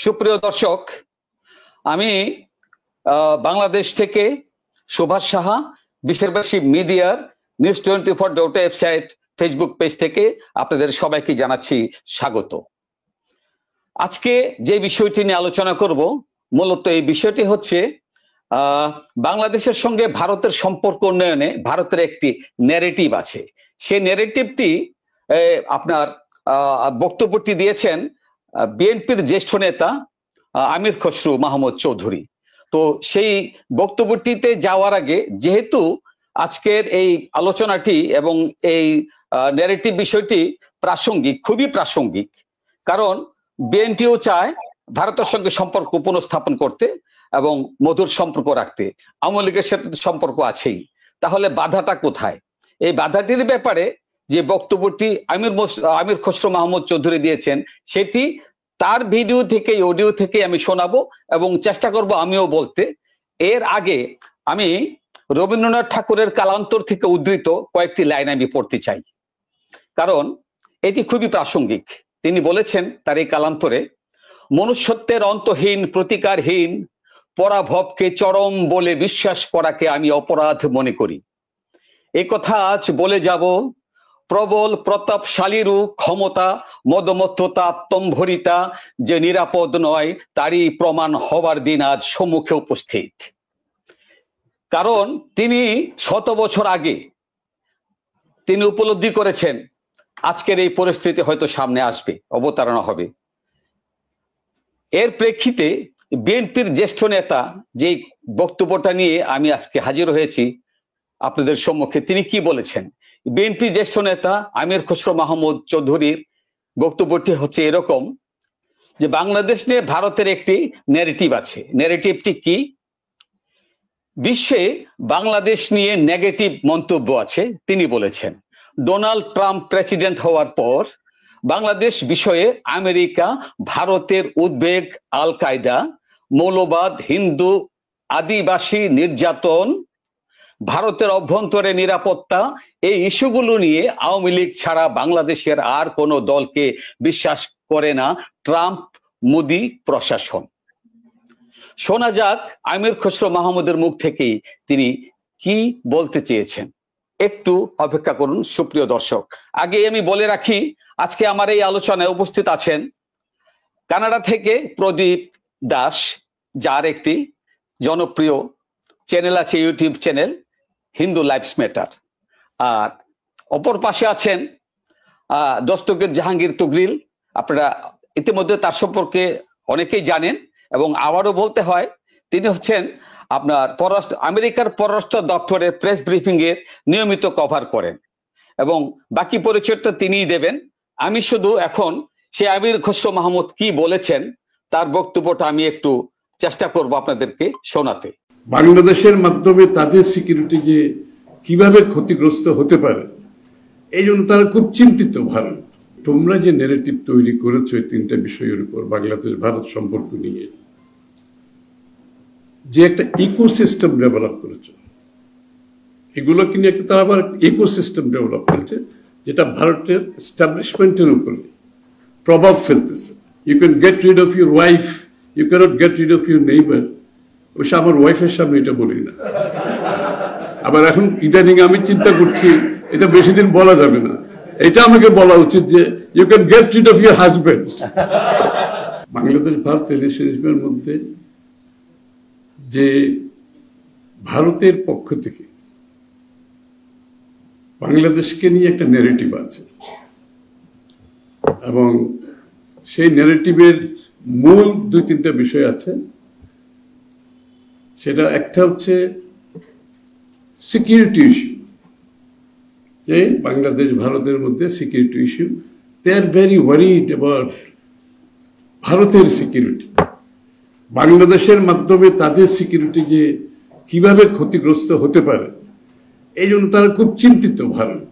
সুপ্রিয় দর্শক, আমি বাংলাদেশ থেকে সুভাষ সাহা, বিশ্ববাসী মিডিয়ার নিউজ24 ওয়েবসাইট ফেসবুক পেজ থেকে আপনাদের সবাইকে জানাচ্ছি স্বাগত। আজকে যে বিষয়টি নিয়ে আলোচনা করব, মূলত এই বিষয়টি হচ্ছে বাংলাদেশের সঙ্গে ভারতের সম্পর্ক উন্নয়নে ভারতের একটি ন্যারেটিভ আছে। সেই ন্যারেটিভটি আপনার বক্তব্যটি দিয়েছেন বিএনপির জ্যেষ্ঠ নেতা আমির খসরু মাহমুদ চৌধুরী। তো সেই বক্তব্যটিতে যাওয়ার আগে, যেহেতু আজকের এই আলোচনাটি এবং এই ন্যারেটিভ বিষয়টি প্রাসঙ্গিক, খুবই প্রাসঙ্গিক, কারণ বিএনপিও চায় ভারতের সঙ্গে সম্পর্ক পুনঃস্থাপন করতে এবং মধুর সম্পর্ক রাখতে। আওয়ামী লীগের সাথে সম্পর্ক আছেই, তাহলে বাধাটা কোথায়? এই বাধাটির ব্যাপারে যে বক্তব্যটি আমির খসরু মাহমুদ চৌধুরী দিয়েছেন, সেটি তার ভিডিও থেকে, অডিও থেকে আমি শোনাবো এবং চেষ্টা করব আমিও বলতে। এর আগে আমি রবীন্দ্রনাথ ঠাকুরের কালান্তর থেকে উদ্ধৃত কয়েকটি লাইন আমি পড়তে চাই, কারণ এটি খুবই প্রাসঙ্গিক। তিনি বলেছেন তার এই কালান্তরে, মনুষ্যত্বের অন্তহীন প্রতিকারহীন পরাভবকে চরম বলে বিশ্বাস করাকে আমি অপরাধ মনে করি। এ কথা আজ বলে যাব, প্রবল প্রতাপশালীরও ক্ষমতা মদমত্ততা আত্মম্ভরিতা যে নিরাপদ নয়, তারই প্রমাণ হবার দিন আজ সম্মুখে উপস্থিত। কারণ তিনি 100 বছর আগে তিনি উপলব্ধি করেছেন আজকের এই পরিস্থিতি হয়তো সামনে আসবে, অবতারণা হবে। এর প্রেক্ষিতে বিএনপির জ্যেষ্ঠ নেতা যে বক্তব্যটা নিয়ে আমি আজকে হাজির হয়েছি আপনাদের সম্মুখে, তিনি কি বলেছেন? বিএনপি জ্যেষ্ঠ নেতা আমির খসরু মাহমুদ চৌধুরীর বক্তব্যটি হচ্ছে এরকম যে, বাংলাদেশ নিয়ে ভারতের একটি ন্যারেটিভ আছে। ন্যারেটিভটি কি? বিশ্বে বাংলাদেশ নিয়ে নেগেটিভ মন্তব্য আছে। তিনি বলেছেন, ডোনাল্ড ট্রাম্প প্রেসিডেন্ট হওয়ার পর বাংলাদেশ বিষয়ে আমেরিকা, ভারতের উদ্বেগ, আল কায়দা, মৌলবাদ, হিন্দু, আদিবাসী নির্যাতন, ভারতের অভ্যন্তরে নিরাপত্তা, এই ইস্যুগুলো নিয়ে আওয়ামী লীগ ছাড়া বাংলাদেশের আর কোনো দলকে বিশ্বাস করে না ট্রাম্প মোদি প্রশাসন। শোনা যাক আমির খসরু মাহমুদের মুখ থেকেই তিনি কি বলতে চেয়েছেন। একটু অপেক্ষা করুন সুপ্রিয় দর্শক। আগে আমি বলে রাখি, আজকে আমার এই আলোচনায় উপস্থিত আছেন কানাডা থেকে প্রদীপ দাস, যার একটি জনপ্রিয় চ্যানেল আছে, YouTube channel Hindu lives matter. আর অপর পাশে আছেন দস্তগীর জাহাঙ্গীর তুগরিল। আপনারা ইতিমধ্যে তার সম্পর্কে অনেকেই জানেন, এবং আবারও বলতে হয়, তিনি হচ্ছেন আপনার আমেরিকার পররাষ্ট্র দপ্তরের প্রেস ব্রিফিং এর নিয়মিত কভার করেন, এবং বাকি পরিচয়টা তিনিই দেবেন। আমি শুধু এখন সে আমির খসরু মাহমুদ কি বলেছেন তার বক্তব্যটা আমি একটু চেষ্টা করব আপনাদেরকে শোনাতে। বাংলাদেশের মাধ্যমে তাদের সিকিউরিটি যে কিভাবে ক্ষতিগ্রস্ত হতে পারে, এই জন্য তারা খুব চিন্তিত। ভারত, তোমরা যে ন্যারেটিভ তৈরি করেছো এই 3টা বিষয়ের উপর বাংলাদেশ ভারত সম্পর্ক নিয়ে, যে একটা ইকোসিস্টেম ডেভেলপ করেছে, এগুলোকে নিয়ে তারা আবার ইকোসিস্টেম ডেভেলপ করেছে যেটা ভারতের এস্টাবলিশমেন্টের উপরে প্রভাব ফেলতেছে। You can get rid of your wife, you can't get rid of your neighbour. অবশ্য আমার ওয়াইফের সামনে এটা বলি না। আবার এখন ইদানিং আমি চিন্তা করছি এটা বেশি দিন বলা যাবে না, এটা আমাকে বলা উচিত যে you can get rid of your husband. Bangladesh Bharat রিলেশনশিপের মধ্যে যে ভারতের পক্ষ থেকে বাংলাদেশকে নিয়ে একটা ন্যারেটিভ আছে, এবং সেই ন্যারেটিভের মূল 2-3টা বিষয় আছে। সেটা একটা হচ্ছে সিকিউরিটি ইস্যু, যে বাংলাদেশ ভারতের মধ্যে security issue, they are very worried about ভারতের সিকিউরিটি। বাংলাদেশের মাধ্যমে তাদের সিকিউরিটি যে কিভাবে ক্ষতিগ্রস্ত হতে পারে, এই জন্য তারা খুব চিন্তিত। ভারত,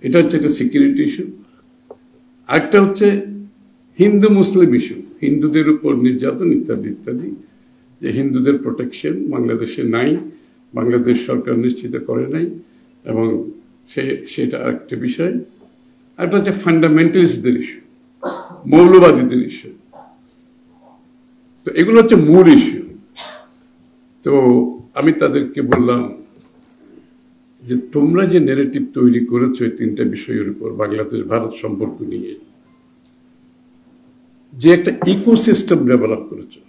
এটা হচ্ছে একটা সিকিউরিটি ইস্যু। আরেকটা হচ্ছে হিন্দু মুসলিম ইস্যু, হিন্দুদের উপর নির্যাতন ইত্যাদি ইত্যাদি, যে হিন্দুদের প্রোটেকশন বাংলাদেশে নাই, বাংলাদেশ সরকার নিশ্চিত করে নাই, এবং সেটা আরেকটা বিষয়। আরেকটা হচ্ছে ফান্ডামেন্টালিস্টদের ইস্যু, মৌলবাদীদের ইস্যু। তো এগুলো হচ্ছে মূল ইস্যু। তো আমি তাদেরকে বললাম যে তোমরা যে ন্যারেটিভ তৈরি করেছো এই তিনটা বিষয়ের উপর বাংলাদেশ ভারত সম্পর্ক নিয়ে, যে একটা ইকোসিস্টেম ডেভেলপ করেছে,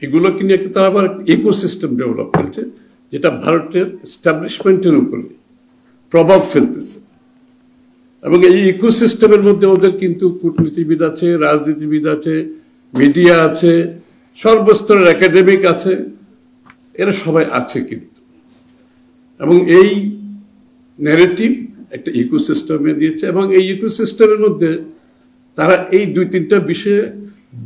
এগুলোকে নিয়ে একটা তারা আবার ইকোসিস্টেম ডেভেলপ করেছে যেটা ভারতের এস্টাবলিশমেন্টের উপরে প্রভাব ফেলতেছে। এবং এই ইকোসিস্টেমের মধ্যে ওদের কিন্তু কূটনীতিবিদ আছে, রাজনীতিবিদ আছে, মিডিয়া আছে, সর্বস্তরের একাডেমিক আছে, এরা সবাই আছে কিন্তু। এবং এই ন্যারেটিভ একটা ইকোসিস্টেমে দিয়েছে এবং এই ইকোসিস্টেমের মধ্যে তারা এই দুই তিনটা বিষয়ে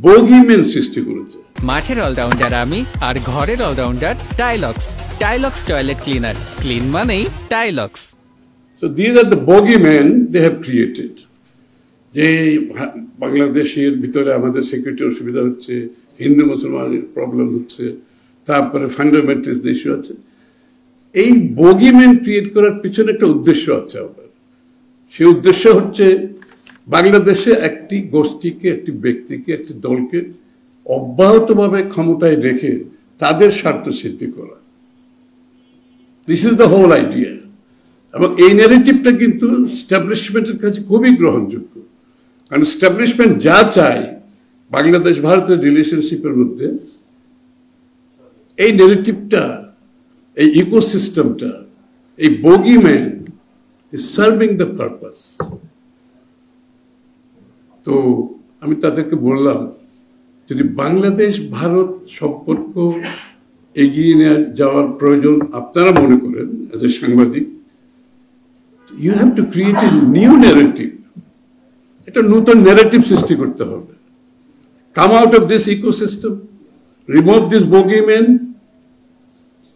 বগিম্যান সৃষ্টি করেছে। মাঠের অলরাউন্ডার আমি, আর ঘরের allrounder Tylox. Tylox toilet cleaner, clean মানেই Tylox. So these are the bogeymen they have created. যে বাংলাদেশের ভিতরে আমাদের সিকিউরিটি অসুবিধা হচ্ছে, হিন্দু মুসলমানের প্রবলেম হচ্ছে, তারপরে ফান্ডামেন্টালিস্ট ইস্যু আছে। এই বগিম্যান ক্রিয়েট করার পিছনে একটা উদ্দেশ্য আছে আবার। সেই উদ্দেশ্য হচ্ছে বাংলাদেশে একটি গোষ্ঠীকে, একটি ব্যক্তিকে, একটি দলকে অব্যাহতভাবে ক্ষমতায় রেখে তাদের স্বার্থ সিদ্ধি করা। This is the whole idea. এবং এই ন্যারেটিভটা কিন্তু এস্টাবলিশমেন্টের কাছে খুবই গ্রহণযোগ্য, কারণ এস্টাবলিশমেন্ট যা চায় বাংলাদেশ ভারতের রিলেশনশিপের মধ্যে, এই ন্যারেটিভটা, এই ইকোসিস্টেমটা, এই বগিম্যান ইজ সার্ভিং দ্য পারপাস। তো আমি তাদেরকে বললাম, যদি বাংলাদেশ ভারত সম্পর্ক এগিয়ে নিয়ে যাওয়ার প্রয়োজন আপনারা মনে করেন এজ এ সাংবাদিক, you have to create a new narrative. একটা নতুন ন্যারেটিভ সৃষ্টি করতে হবে। Come out of this ecosystem, remove this bogeyman,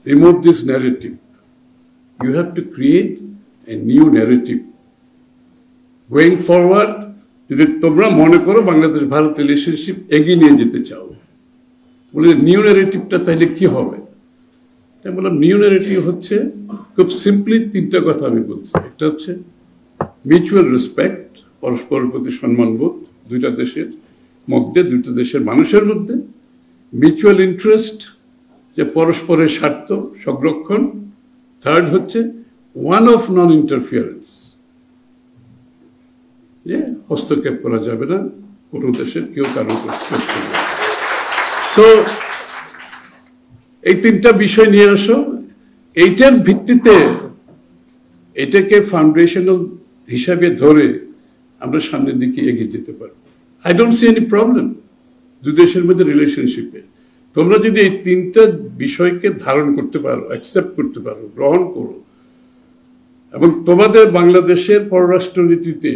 remove this narrative. You have to create a new narrative. Going forward, যদি তোমরা মনে করো বাংলাদেশ ভারত রিলেশনশিপ এগিয়ে নিয়ে যেতে চাও, বলে নিউ ন্যারেটিভটা তাহলে কি হবে? তাই বললাম নিউ ন্যারেটিভ হচ্ছে, খুব সিম্পলি তিনটা কথা আমি বলছি। একটা হচ্ছে মিউচুয়াল রেসপেক্ট, পরস্পরের প্রতি সম্মানবোধ দুইটা দেশের মধ্যে, দুইটা দেশের মানুষের মধ্যে। মিউচুয়াল ইন্টারেস্ট, যে পরস্পরের স্বার্থ সংরক্ষণ। থার্ড হচ্ছে ওয়ান অফ নন ইন্টারফিয়ারেন্স, যে হস্তক্ষেপ করা যাবে না কোনো দেশের, কেউ কারোর হস্তক্ষেপ করবে না। সো এই তিনটা বিষয় নিয়ে আসো, এইটার ভিত্তিতে এটাকে ফাউন্ডেশনাল হিসাবে ধরে আমরা সামনের দিকে এগিয়ে যেতে পারবো। I don't see any problem দুই দেশের মধ্যে রিলেশনশিপে। তোমরা যদি এই তিনটা বিষয়কে ধারণ করতে পারো, অ্যাকসেপ্ট করতে পারো, গ্রহণ করো, এবং তোমাদের বাংলাদেশের পররাষ্ট্র নীতিতে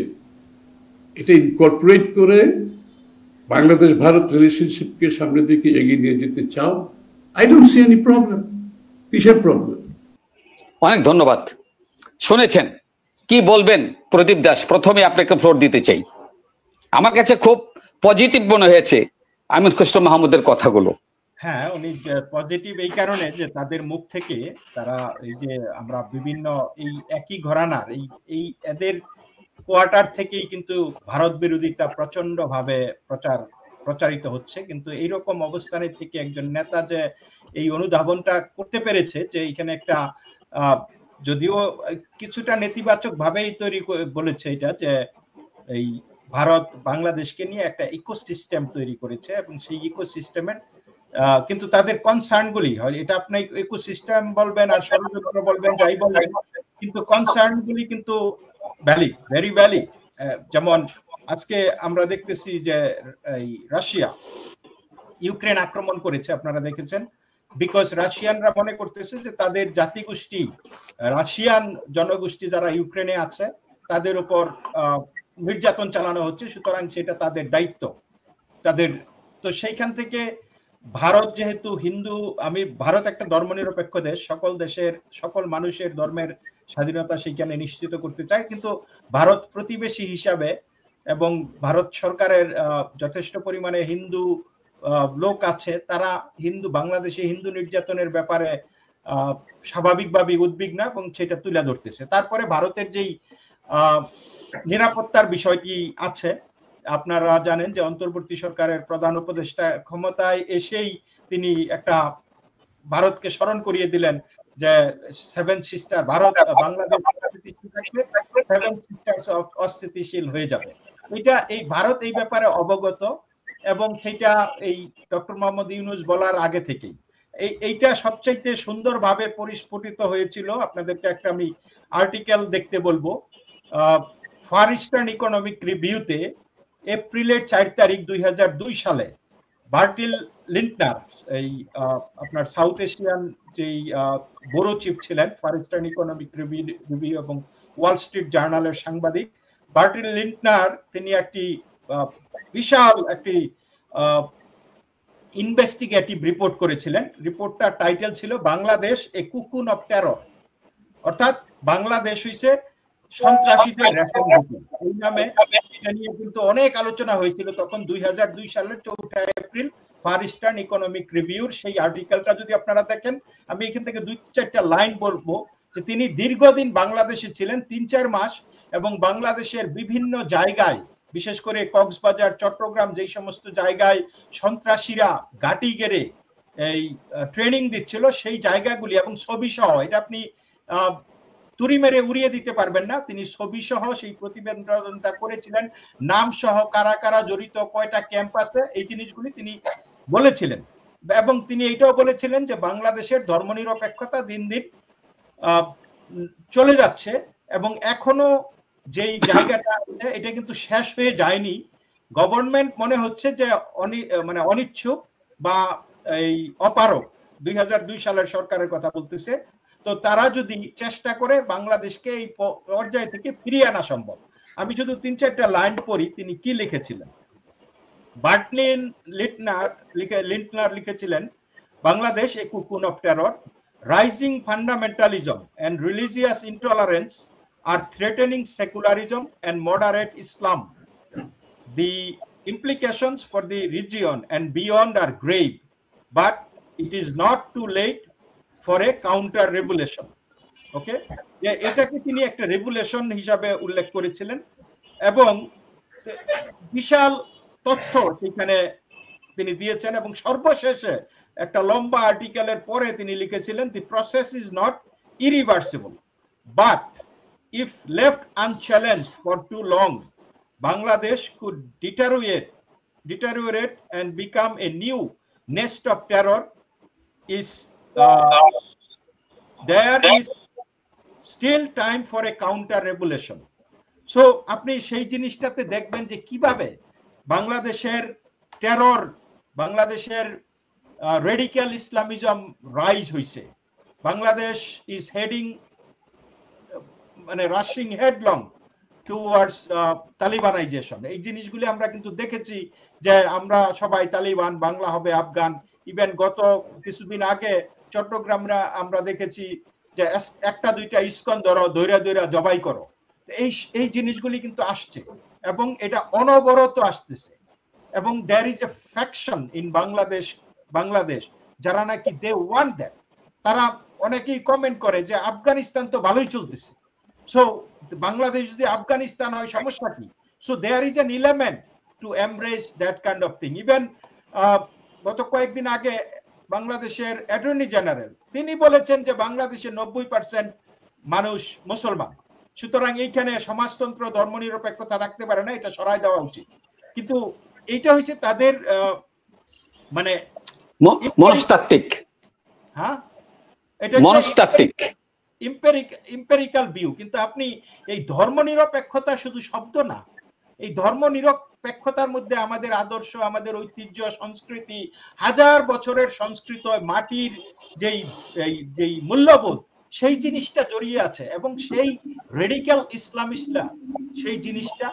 এটা ইনকর্পোরেট করে বাংলাদেশ ভারত রিলেশনশিপকে সামনের দিকে এগিয়ে নিয়ে যেতে চাও, I don't see any problem. কিসের প্রবলেম? অনেক ধন্যবাদ। শুনেছেন, কি বলবেন প্রদীপ দাস? প্রথমে আপনাকে ফ্লোর দিতে চাই। আমার কাছে খুব পজিটিভ মনে হয়েছে আমির খসরু মাহমুদের কথাগুলো। হ্যাঁ, উনি পজিটিভ এই কারণে যে তাদের মুখ থেকে তারা এই যে আমরা বিভিন্ন এই একই ঘরানার এই এদের কোয়ার্টার থেকেই কিন্তু ভারত বিরোধিতা প্রচন্ড ভাবে প্রচারিত হচ্ছে। কিন্তু এইরকম অবস্থানে থেকে একজন নেতা যে এই অনুধাবনটা করতে পেরেছে যে এখানে একটা যদিও কিছুটা নেতিবাচক ভাবেই তৈরি বলেছে, এটা যে এই ভারত বাংলাদেশকে নিয়ে একটা ইকোসিস্টেম তৈরি করেছে এবং সেই ইকোসিস্টেমের কিন্তু তাদের কনসার্ন গুলি হয়, এটা আপনি ইকোসিস্টেম বলবেন আর ষড়যন্ত্র বলবেন, যাই বলবেন, কিন্তু কনসার্ন গুলি কিন্তু ভ্যালিড, ভেরি ভ্যালিড। যেমন আজকে আমরা দেখতেছি যে এই রাশিয়া ইউক্রেন আক্রমণ করেছে, আপনারা দেখেছেন, বিকজ রাশিয়ানরা মনে করতেছে যে তাদের জাতিগোষ্ঠী, রাশিয়ান জনগোষ্ঠী যারা ইউক্রেনে আছে তাদের উপর নির্যাতন চালানো হচ্ছে, সুতরাং সেটা তাদের দায়িত্ব তাদের। তো সেইখান থেকে ভারত যেহেতু হিন্দু, ভারত একটা ধর্মনিরপেক্ষ দেশ, সকল দেশের সকল মানুষের ধর্মের স্বাধীনতা সেইখানে নিশ্চিত করতে চায়, কিন্তু ভারত প্রতিবেশী হিসাবে এবং ভারত সরকারের যথেষ্ট পরিমাণে হিন্দু লোক আছে, তারা বাংলাদেশে হিন্দু নির্যাতনের ব্যাপারে স্বাভাবিকভাবে উদ্বিগ্ন এবং সেটা তুলে ধরতেছে। তারপরে ভারতের যেই নিরাপত্তার বিষয়টি আছে, আপনারা জানেন যে অন্তর্বর্তী সরকারের প্রধান উপদেষ্টা ক্ষমতায় এসেই তিনি একটা ভারতকে স্মরণ করিয়ে দিলেন যে seven sister Bharat Bangladesh seven sisters অস্থিতিশীল হয়ে যাবে। এটা এই ভারত এই ব্যাপারে অবগত এবং সেটা এই ডক্টর মোহাম্মদ ইউনূস বলার আগে থেকেই এইটা সবচাইতে সুন্দরভাবে পরিস্ফুটিত হয়েছিল। আপনাদেরকে একটা আমি আর্টিকেল দেখতে বলবো। ফার ইস্টার্ন ইকোনমিক রিভিউতে এপ্রিলের 4 তারিখ 2002 সালে বার্টিল লিন্টনার, এই আপনার সাউথ এশিয়ান যেই ব্যুরো চিফ ছিলেন ফার ইস্টার্ন ইকোনমিক রিভিউ এবং ওয়াল স্ট্রিট জার্নালের সাংবাদিক বার্টিল লিন্টনার, তিনি একটি বিশাল একটি ইনভেস্টিগেটিভ রিপোর্ট করেছিলেন। রিপোর্টটার টাইটেল ছিল Bangladesh a cocoon of terror, অর্থাৎ বাংলাদেশ হইছে সন্ত্রাসীদের রেশন হোটেল। এই নামে এটা নিয়ে কিন্তু অনেক আলোচনা হয়েছিল তখন 2002 সালের 4 এপ্রিল ফার ইস্টার্ন ইকোনমিক রিভিউর সেই আর্টিকেলটা যদি আপনারা দেখেন, আমি এখান থেকে 2-4টা লাইন বলবো যে তিনি দীর্ঘদিন বাংলাদেশে ছিলেন, 3-4 মাস, এবং বাংলাদেশের বিভিন্ন জায়গায় বিশেষ করে কক্সবাজার, চট্টগ্রাম, যেই সমস্ত জায়গায় সন্ত্রাসীরা ঘাঁটি গেড়ে এই ট্রেনিং দিচ্ছিল সেই জায়গাগুলি এবং ছবি সহ, এটা আপনি তুড়ি মেরে উড়িয়ে দিতে পারবেন না, তিনি ছবি সহ সেই প্রতিবেদনটা করেছিলেন, নাম সহ কারা কারা জড়িত, কয়টা ক্যাম্প আছে, এই জিনিসগুলি তিনি বলেছিলেন। এবং তিনি এইটাও বলেছিলেন যে বাংলাদেশের ধর্মনিরপেক্ষতা দিন দিন চলে যাচ্ছে এবং এখনো যেই জায়গাটা আছে এটা কিন্তু শেষ হয়ে যায়নি। গভর্নমেন্ট মনে হচ্ছে যে মানে অনিচ্ছুক বা এই অপারক, 2002 সালের সরকারের কথা বলতেছে, তো তারা যদি চেষ্টা করে বাংলাদেশকে এই পর্যায় থেকে ফিরিয়ে আনা সম্ভব। আমি শুধু 3-4টা লাইন পড়ি তিনি কি লিখেছিলেন। বার্টলিন লিন্টনার লিখেছিলেন, Bangladesh a cocoon of terror, rising fundamentalism and religious intolerance are threatening secularism and moderate Islam. The implications for the region and beyond are grave, but it is not too late for a counter revolution. Okay, এটাকে তিনি একটা revolution হিসাবে উল্লেখ করেছিলেন এবং বিশাল তথ্য সেখানে তিনি দিয়েছেন এবং সর্বশেষে একটা লম্বা আর্টিকেলের পরে তিনি লিখেছিলেন, the process is not irreversible, but if left unchallenged for too long, Bangladesh could deteriorate and become a new nest of terror. There is still time for a counter revolution. So আপনি সেই জিনিসটাতে দেখবেন যে কিভাবে বাংলাদেশের terror, বাংলাদেশের radical Islamism rise হইছে। Bangladesh is heading মানে রাশিং হেডলং টুয়ার্ডস তালিবানাইজেশন। এই জিনিসগুলি আমরা কিন্তু দেখেছি যে আমরা সবাই তালিবান, বাংলা হবে আফগান। ইভেন গত কিছুদিন আগে চট্টগ্রামরা আমরা দেখেছি যে 1-2টা ইস্কন ধরো, দৈরা জবাই করো। এই জিনিসগুলি কিন্তু আসছে এবং এটা অনবরত আসতেছে এবং there is a faction in Bangladesh যারা নাকি দে ওয়ান্ট দ্যাট। তারা অনেকেই কমেন্ট করে যে আফগানিস্তান তো ভালোই চলতেছে, so বাংলাদেশ যদি আফগানিস্তান হয় সমস্যা কি? So there is an element to embrace that kind of thing. Even গত কয়েকদিন আগে বাংলাদেশের অ্যাটর্নি জেনারেল তিনি বলেছেন যে বাংলাদেশের 90% মানুষ মুসলমান, সুতরাং এইখানে সমাজতন্ত্র, ধর্মনিরপেক্ষতা থাকতে পারে না, এটা সরাই দেওয়া উচিত। কিন্তু এইটা হচ্ছে তাদের মানে মনস্তাত্ত্বিক, হ্যাঁ এটা মনস্তাত্ত্বিক ইম্পেরিক্যাল ভিউ। কিন্তু আপনি এই ধর্মনিরপেক্ষতা শুধু শব্দ না, এই ধর্মনিরপেক্ষতার মধ্যে আমাদের আদর্শ, আমাদের ঐতিহ্য, সংস্কৃতি, হাজার বছরের সংস্কৃত মাটির যেই মূল্যবোধ সেই জিনিসটা জড়িয়ে আছে এবং সেই রেডিক্যাল ইসলামিস্টরা সেই জিনিসটা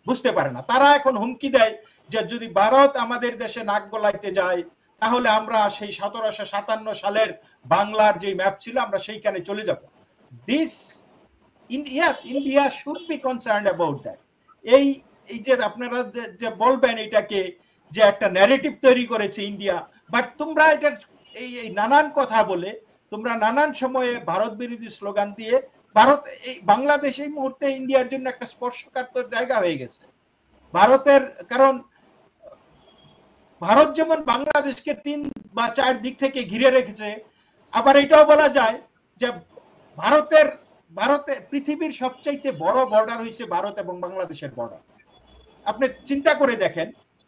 বুঝতে পারে না। তারা এখন হুমকি দেয় যে যদি ভারত আমাদের দেশে নাক গলাইতে যায় তাহলে আমরা সেই 1757 সালের বাংলার যে ম্যাপ ছিল আমরা সেইখানে চলে যাব। India should be concerned about that. এই যে আপনারা যে বলবেন এটাকে যে একটা ন্যারেটিভ তৈরি করেছে ইন্ডিয়া, বাট তোমরা এটা এই নানান কথা বলে, তোমরা নানান সময়ে ভারত বিরোধী স্লোগান দিয়ে বাংলাদেশ এই মুহূর্তে ইন্ডিয়ার জন্য একটা স্পর্শকাতর জায়গা হয়ে গেছে। ভারতের, কারণ ভারত যেমন বাংলাদেশকে 3 বা 4 দিক থেকে ঘিরে রেখেছে, আবার এটাও বলা যায় যে ভারতে পৃথিবীর সবচাইতে বড় বর্ডার হয়েছে ভারত এবং বাংলাদেশের বর্ডার। আপনি চিন্তা করে দেখেন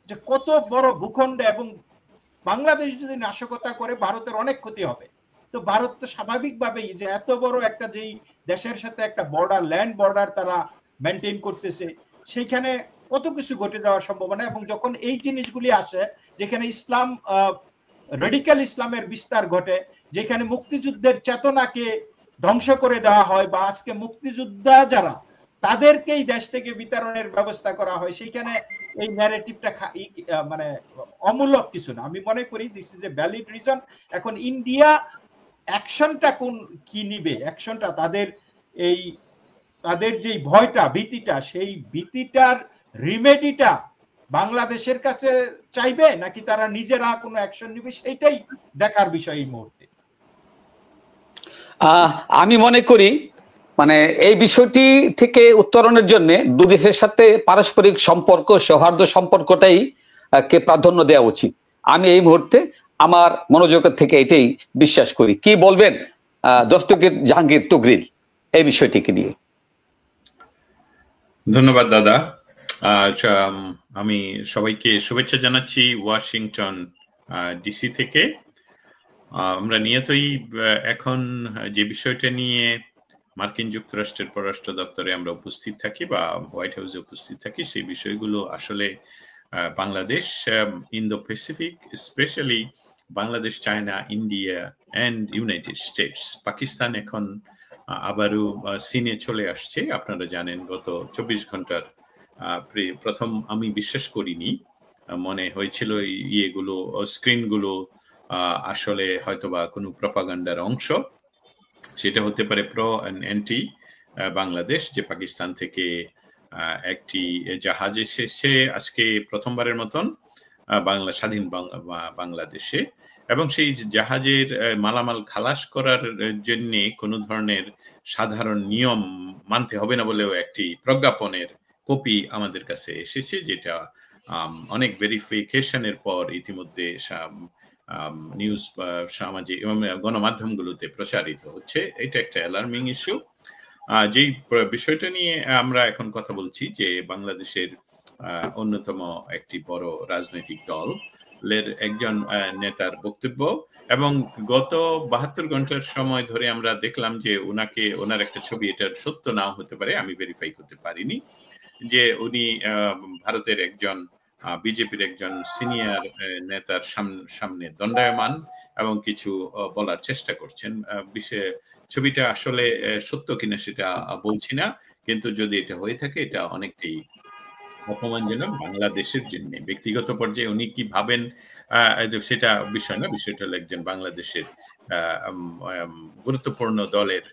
যে কত বড় ভূখণ্ডে, এবং বাংলাদেশ যদি নাশকতা করে ভারতের অনেক ক্ষতি হবে। তো ভারত তো স্বাভাবিকভাবেই যে এত বড় একটা যেই দেশের সাথে একটা বর্ডার, ল্যান্ড বর্ডার তারা মেনটেন করতেছে, সেইখানে কত কিছু ঘটে যাওয়ার সম্ভাবনা। এবং যখন এই জিনিসগুলি আসে, যেখানে ইসলাম, রেডিক্যাল ইসলামের বিস্তার ঘটে, যেখানে মুক্তিযুদ্ধের চেতনাকে ধ্বংস করে দেওয়া হয়, বা আজকে মুক্তিযোদ্ধা যারা তাদেরকেই দেশ থেকে বিতরণের ব্যবস্থা করা হয়, সেইখানে এই ন্যারেটিভটা মানে অমূলক কিছু না। আমি মনে করি this is a valid reason. এখন ইন্ডিয়া অ্যাকশনটা কি নিবে, অ্যাকশনটা তাদের যে ভয়টা, ভীতিটা, সেই ভীতিটার রিমেডিটা বাংলাদেশের কাছে চাইবে, নাকি তারা নিজেরা কোনো অ্যাকশন নিবে, সেইটাই দেখার বিষয় এই মুহূর্তে। আমি মনে করি মানে এই বিষয়টি থেকে উত্তরণের জন্য দুই দেশের সাথে পারস্পরিক সম্পর্ক, সৌহার্দ্য সম্পর্কটাই কে প্রাধান্য দেওয়া উচিত। আমি এই মুহূর্তে আমার মনোযোগের থেকে এটাই বিশ্বাস করি। কি বলবেন দস্তগীর জাহাঙ্গীর তুগরিল এই বিষয়টিকে নিয়ে? ধন্যবাদ দাদা। আমি সবাইকে শুভেচ্ছা জানাচ্ছি ওয়াশিংটন ডিসি থেকে। আমরা নিয়তই এখন যে বিষয়টা নিয়ে মার্কিন যুক্তরাষ্ট্রের পররাষ্ট্র দপ্তরে আমরা উপস্থিত থাকি বা হোয়াইট হাউসে উপস্থিত থাকি, সেই বিষয়গুলো আসলে Bangladesh, Indo Pacific, specially Bangladesh, China, India and United states, Pakistan এখন আবারও সিনে চলে আসছে। আপনারা জানেন গত 24 ঘন্টার প্রথম আমি বিশ্বাস করিনি, মনে হয়েছিল ইয়েগুলো, স্ক্রিনগুলো আসলে হয়তোবা কোনো প্রপাগান্ডার অংশ। সেটা হতে পারে প্রো অ্যান্ড অ্যান্টি বাংলাদেশ, যে পাকিস্তান থেকে একটি জাহাজ এসেছে আজকে প্রথমবারের মতন স্বাধীন বাংলাদেশে, এবং সেই জাহাজের মালামাল খালাস করার জন্য কোনো ধরনের সাধারণ নিয়ম মানতে হবে না বলেও একটি প্রজ্ঞাপনের কপি আমাদের কাছে এসেছে, যেটা অনেক ভেরিফিকেশনের পর ইতিমধ্যে নিউজ, সামাজিক গণমাধ্যমগুলোতে প্রচারিত হচ্ছে। এটা একটা অ্যালার্মিং ইস্যু। যেই বিষয়টা নিয়ে আমরা এখন কথা বলছি, যে বাংলাদেশের অন্যতম একটি বড় রাজনৈতিক দলের একজন নেতার বক্তব্য, এবং গত 72 ঘন্টার সময় ধরে আমরা দেখলাম যে ওনার একটা ছবি, এটার সত্য নাও হতে পারে, আমি ভেরিফাই করতে পারিনি, যে উনি ভারতের একজন বিজেপির একজন সিনিয়র নেতার সামনে দণ্ডায়মান এবং কিছু বলার চেষ্টা করছেন। ছবিটা আসলে সত্য কিনা সেটা বলছি না, কিন্তু যদি এটা হয়ে থাকে এটা অনেকটাই অপমানজনক বাংলাদেশের জন্য। ব্যক্তিগত পর্যায়ে উনি কি ভাবেন সেটা বিষয় না, বিষয়টা হলো একজন বাংলাদেশের গুরুত্বপূর্ণ দলের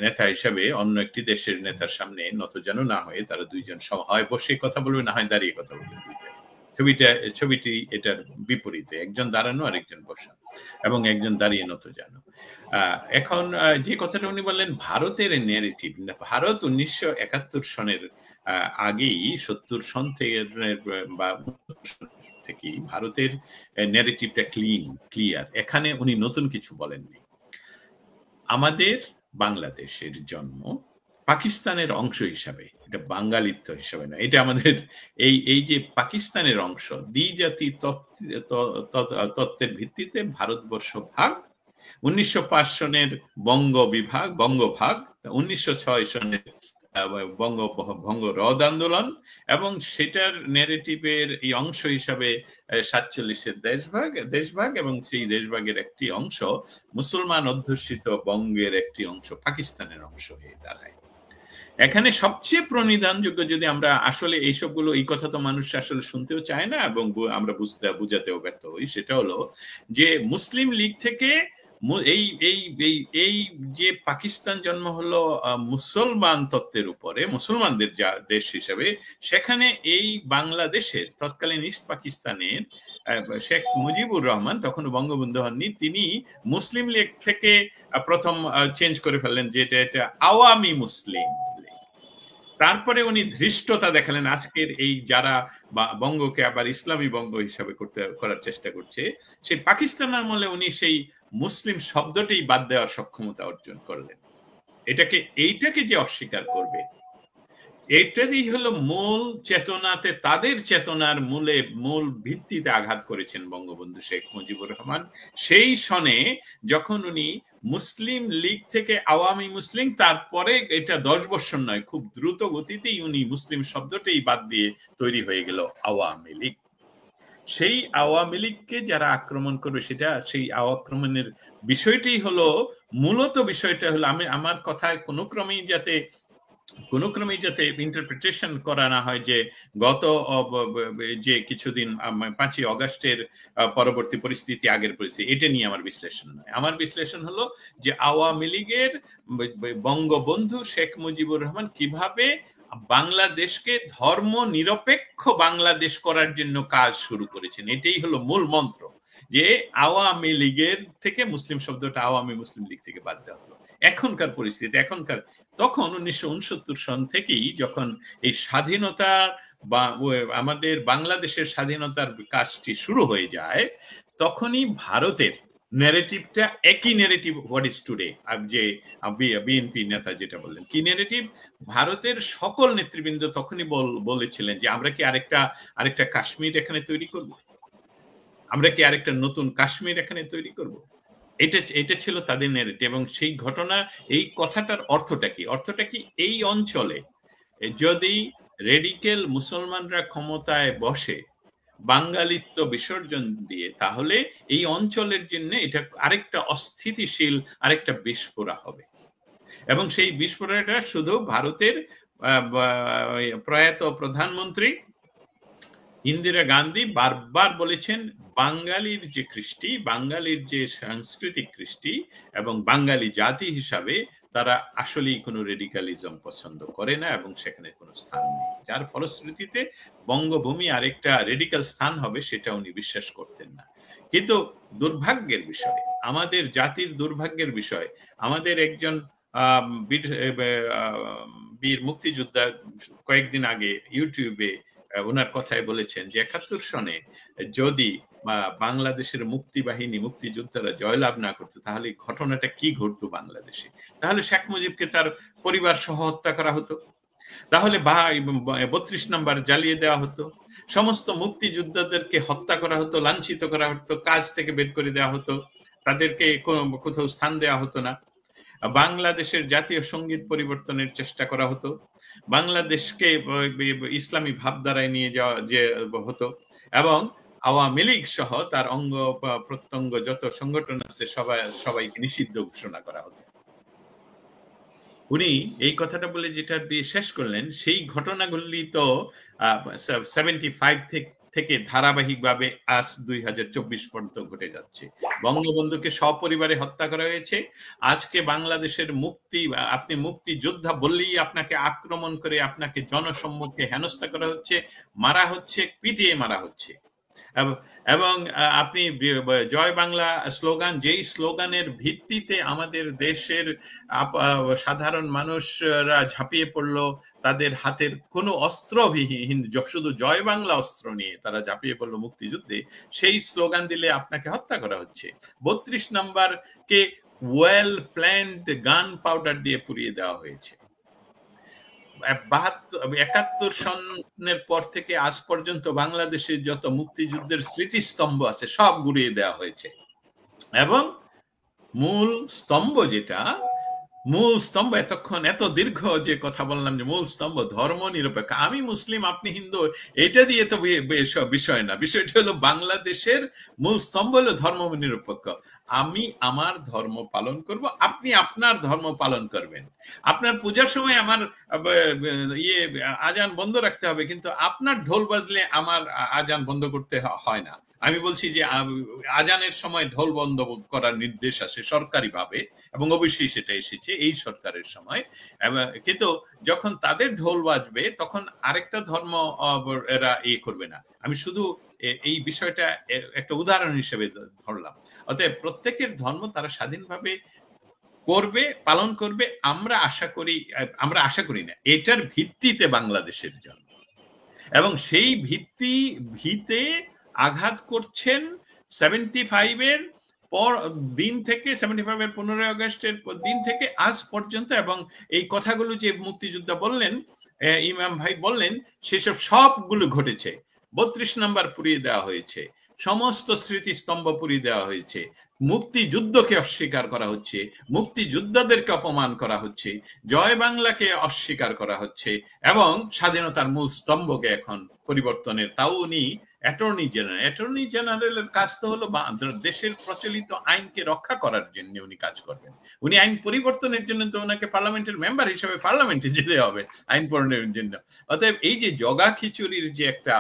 নেতা হিসাবে অন্য একটি দেশের নেতার সামনে নত যেন না হয়ে তারা দুইজন হয় বসে কথা বলবে, না হয় দাঁড়িয়ে কথা বলবে। ছবিটি এটার বিপরীতে, একজন দাঁড়ানো আর একজন বসা, এবং একজন দাঁড়িয়ে নত যেন। এখন যে কথাটা উনি বললেন ভারতের ন্যারেটিভ, ভারত 1971 সনের আগেই 70 সন থেকে ভারতের ন্যারেটিভটা ক্লিয়ার। এখানে উনি নতুন কিছু বলেননি। আমাদের বাংলাদেশের জন্ম পাকিস্তানের অংশ হিসাবে, এটা বাঙালিত্ব হিসাবে না, এটা আমাদের এই যে পাকিস্তানের অংশ, দ্বিজাতি তত্ত্বের ভিত্তিতে ভারতবর্ষ ভাগ, 1905 সনের বঙ্গভাগ, 1906 সনের বঙ্গ রদ আন্দোলন, এবং সেটার ন্যারেটিভের এই অংশ হিসাবে 47-এর দেশভাগ, এবং সেই দেশভাগের একটি অংশ মুসলমান অধ্যুষিত বঙ্গের একটি অংশ পাকিস্তানের অংশ হয়ে দাঁড়ায়। এখানে সবচেয়ে প্রণিধানযোগ্য, যদি আমরা আসলে এইসবগুলো, এই কথা তো মানুষ আসলে শুনতেও চায় না এবং আমরা বুঝাতেও ব্যর্থ হই, সেটা হলো যে মুসলিম লীগ থেকে এই যে পাকিস্তান জন্ম হলো মুসলমান তত্ত্বের উপরে, মুসলমানদের দেশ হিসাবে, সেখানে এই বাংলাদেশের তৎকালীন ইস্ট পাকিস্তানের শেখ মুজিবুর রহমান, তখন বঙ্গবন্ধু হননি, তিনি মুসলিম লীগ থেকে প্রথম চেঞ্জ করে ফেললেন, যেটা এটা আওয়ামী মুসলিম লীগ। তারপরে উনি ধৃষ্টতা দেখালেন আজকের এই যারা বঙ্গকে আবার ইসলামী বঙ্গ হিসাবে করার চেষ্টা করছে, সেই পাকিস্তান আমলে উনি সেই মুসলিম শব্দটাই বাদ দেওয়ার সক্ষমতা অর্জন করলেন। এইটাকে যে অস্বীকার করবে, এটাই হলো মূল চেতনাতে, তাদের চেতনার মূল ভিত্তিতে আঘাত করেছেন বঙ্গবন্ধু শেখ মুজিবুর রহমান। সেই সনে যখন উনি মুসলিম লীগ থেকে আওয়ামী মুসলিম, তারপরে এটা 10 বছর নয়, খুব দ্রুত গতিতেই উনি মুসলিম শব্দটাই বাদ দিয়ে তৈরি হয়ে গেল আওয়ামী লীগ। সেই আওয়ামী লীগকে যারা আক্রমণ করবে, সেই আক্রমণের বিষয়টি হলো, মূলত বিষয়টা হলো, আমার কথায় কোনো ক্রমেই যাতে ইন্টারপ্রিটেশন করা না হয় যে গত যে কিছুদিন 5ই অগাস্টের পরবর্তী পরিস্থিতি আগের পরিস্থিতি, এটা নিয়ে আমার বিশ্লেষণ নয়। আমার বিশ্লেষণ হলো যে আওয়ামী লীগের বঙ্গবন্ধু শেখ মুজিবুর রহমান কিভাবে বাংলাদেশকে ধর্ম নিরপেক্ষ বাংলাদেশ করার জন্য কাজ শুরু করেছেন। এটাই হলো মূল মন্ত্র, যে আওয়ামী লীগের থেকে মুসলিম শব্দটা আওয়ামী মুসলিম লীগ থেকে বাদ দেওয়া হলো। এখনকার পরিস্থিতি, তখন 1969 সন থেকেই যখন এই স্বাধীনতা বা আমাদের বাংলাদেশের স্বাধীনতার কাজটি শুরু হয়ে যায়, তখনই ভারতের ন্যারেটিভটা একই ন্যারেটিভ হোয়াট ইজ টুডে, যে বিএনপি নেতা যেটা বললেন, কি ন্যারেটিভ, ভারতের সকল নেতৃবৃন্দ তখনই বলেছিলেন যে আমরা কি আরেকটা কাশ্মীর এখানে তৈরি করব, আমরা কি আরেকটা নতুন কাশ্মীর এখানে তৈরি করব। এটা ছিল তাদের ন্যারেটিভ। এবং সেই ঘটনা, এই কথাটার অর্থটা কি, এই অঞ্চলে যদি রেডিক্যাল মুসলমানরা ক্ষমতায় বসে বাঙালিত্ব বিসর্জন দিয়ে, তাহলে এই অঞ্চলের জন্য এটা আরেকটা অস্থিতিশীল আরেকটা বিস্ফোরা হবে। এবং সেই বিস্ফোরণটা শুধু ভারতের প্রয়াত প্রধানমন্ত্রী ইন্দিরা গান্ধী বারবার বলেছেন, বাঙালির যে কৃষ্টি, বাঙালির যে সাংস্কৃতিক কৃষ্টি এবং বাঙালি জাতি হিসাবে তারা আসলেই কোনো রেডিকালিজম পছন্দ করে না এবং সেখানে কোনো স্থান নেই, যার ফলশ্রুতিতে বঙ্গভূমি আরেকটা রেডিকাল স্থান হবে সেটা উনি বিশ্বাস করতেন না। কিন্তু দুর্ভাগ্যের বিষয়, আমাদের জাতির দুর্ভাগ্যের বিষয়, আমাদের একজন বীর মুক্তিযোদ্ধা কয়েকদিন আগে ইউটিউবে ওনার কথায় বলেছেন যে 71 সনে যদি বাংলাদেশের মুক্তিবাহিনী মুক্তিযোদ্ধারা জয়লাভ না করতো, তাহলে ঘটনাটা কি ঘটতো বাংলাদেশে? তাহলে শেখ মুজিবকে তার পরিবার সহ হত্যা করা হতো, তাহলে 32 নম্বর জ্বালিয়ে দেওয়া হতো, সমস্ত মুক্তিযোদ্ধাদেরকে হত্যা করা হতো, লাঞ্ছিত করা হতো, কাজ থেকে বের করে দেওয়া হতো, তাদেরকে কোথাও স্থান দেওয়া হতো না, বাংলাদেশের জাতীয় সঙ্গীত পরিবর্তনের চেষ্টা করা হতো, বাংলাদেশকে ইসলামী ভাবধারায় নিয়ে যাওয়া যে হতো, এবং আওয়ামী লীগ সহ তার অঙ্গ প্রত্যঙ্গ যত সংগঠন আছে সবাইকে নিষিদ্ধ ঘোষণা করা হতো। উনি এই কথাটা বলে যেটা দিয়ে শেষ করলেন, সেই ঘটনাগুলি তো 75 থেকে ধারাবাহিকভাবে আজ 2024 পর্যন্ত ঘটে যাচ্ছে। বঙ্গবন্ধুকে সপরিবারে হত্যা করা হয়েছে। আজকে বাংলাদেশের আপনি মুক্তিযোদ্ধা বললেই আপনাকে আক্রমণ করে আপনাকে জনসম্মুখে হেনস্থা করা হচ্ছে, মারা হচ্ছে, পিটিয়ে মারা হচ্ছে। এবং আপনি জয় বাংলা স্লোগান, যেই স্লোগানের ভিত্তিতে আমাদের দেশের সাধারণ মানুষরা ঝাঁপিয়ে পড়লো, তাদের হাতের কোনো অস্ত্রবিহীন শুধু জয় বাংলা অস্ত্র নিয়ে তারা ঝাঁপিয়ে পড়লো মুক্তিযুদ্ধে, সেই স্লোগান দিলে আপনাকে হত্যা করা হচ্ছে। 32 নম্বরকে ওয়েল প্ল্যান্ড গান পাউডার দিয়ে পুড়িয়ে দেওয়া হয়েছে। 71 সনের পর থেকে আজ পর্যন্ত বাংলাদেশের যত মুক্তিযুদ্ধের স্মৃতিস্তম্ভ আছে সব গুড়িয়ে দেওয়া হয়েছে। এবং মূল স্তম্ভ এতক্ষণ এত দীর্ঘ যে কথা বললাম যে মূল স্তম্ভ ধর্ম নিরপেক্ষ, আমি মুসলিম আপনি হিন্দু, এটা দিয়ে তো বিষয় না। বিষয়টা হলো বাংলাদেশের মূল স্তম্ভ হলো ধর্ম নিরপেক্ষ। আমি আমার ধর্ম পালন করব, আপনি আপনার ধর্ম পালন করবেন। আপনার পূজার সময় আমার আজান বন্ধ রাখতে হবে, কিন্তু আপনার ঢোল বাজলে আমার আজান বন্ধ করতে হয় না। আমি বলছি যে আজানের সময় ঢোল বন্ধ করার নির্দেশ আসে সরকারিভাবে, এবং অবশ্যই সেটা এসেছে এই সরকারের সময়। কিন্তু যখন তাদের ঢোল বাজবে তখন আরেকটা ধর্ম এরা করবে না। আমি শুধু এই বিষয়টা একটা উদাহরণ হিসেবে ধরলাম। অতএব প্রত্যেকের ধর্ম তারা স্বাধীনভাবে করবে, পালন করবে। আমরা আশা করি না এটার ভিত্তিতে বাংলাদেশের জন্য, এবং সেই ভিতে আঘাত করছেন 75-এর পর দিন থেকে, 75-এর 15 আগস্টের দিন থেকে আজ পর্যন্ত। এবং এই কথাগুলো যে মুক্তিযোদ্ধা বললেন, ইমাম ভাই বললেন, সেসব সবগুলো ঘটেছে। 32 নম্বর পুড়িয়ে দেওয়া হয়েছে, সমস্ত স্মৃতিস্তম্ভ পুড়িয়ে দেওয়া হয়েছে, মুক্তিযুদ্ধকে অস্বীকার করা হচ্ছে, মুক্তিযোদ্ধাদেরকে অপমান করা হচ্ছে, জয় বাংলাকে অস্বীকার করা হচ্ছে, এবং স্বাধীনতার মূল স্তম্ভকে এখন পরিবর্তনের, তাও উনি অ্যাটর্নি জেনারেলের কাজ তো হলো দেশের প্রচলিত আইনকে রক্ষা করার জন্য উনি কাজ করবেন। উনি আইন পরিবর্তনের জন্য তো ওনাকে পার্লামেন্টের মেম্বার হিসেবে পার্লামেন্টে যেতে হবে আইন প্রণয়নের জন্য। অতএব এই যে জগা খিচুড়ির যে একটা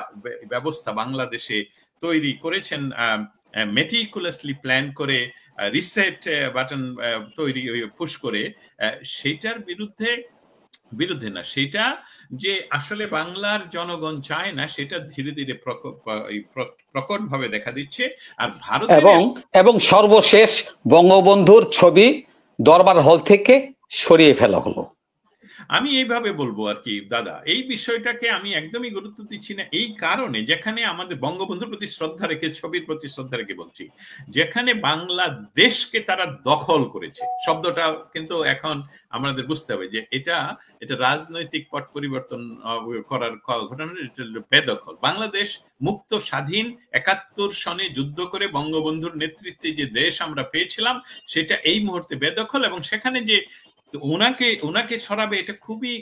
ব্যবস্থা বাংলাদেশে তৈরি করেছেন, মেটিকুলাসলি প্ল্যান করে, রিসেট বাটন তৈরি পুশ করে, সেটার বিরুদ্ধে না, সেটা যে আসলে বাংলার জনগণ চায় না, সেটা ধীরে ধীরে প্রকট ভাবে দেখা দিচ্ছে। আর ভারত এবং সর্বশেষ বঙ্গবন্ধুর ছবি দরবার হল থেকে সরিয়ে ফেলা হলো। আমি এইভাবে বলবো আর কি দাদা, এই বিষয়টাকে আমি একদমই গুরুত্ব দিচ্ছি না, এই কারণে যেখানে আমাদের বঙ্গবন্ধুর প্রতি শ্রদ্ধা রেখে, ছবির প্রতি শ্রদ্ধা রেখে বলছি, যেখানে বাংলাদেশকে তারা দখল করেছে, শব্দটা কিন্তু এখন আমাদের বুঝতে হবে যে এটা রাজনৈতিক পট পরিবর্তন করার ঘটনা, এটা বেদখল। বাংলাদেশ মুক্ত স্বাধীন 71 সনে যুদ্ধ করে বঙ্গবন্ধুর নেতৃত্বে যে দেশ আমরা পেয়েছিলাম, সেটা এই মুহূর্তে বেদখল। এবং সেখানে যে ওনাকে ছড়াবে, এটা খুবই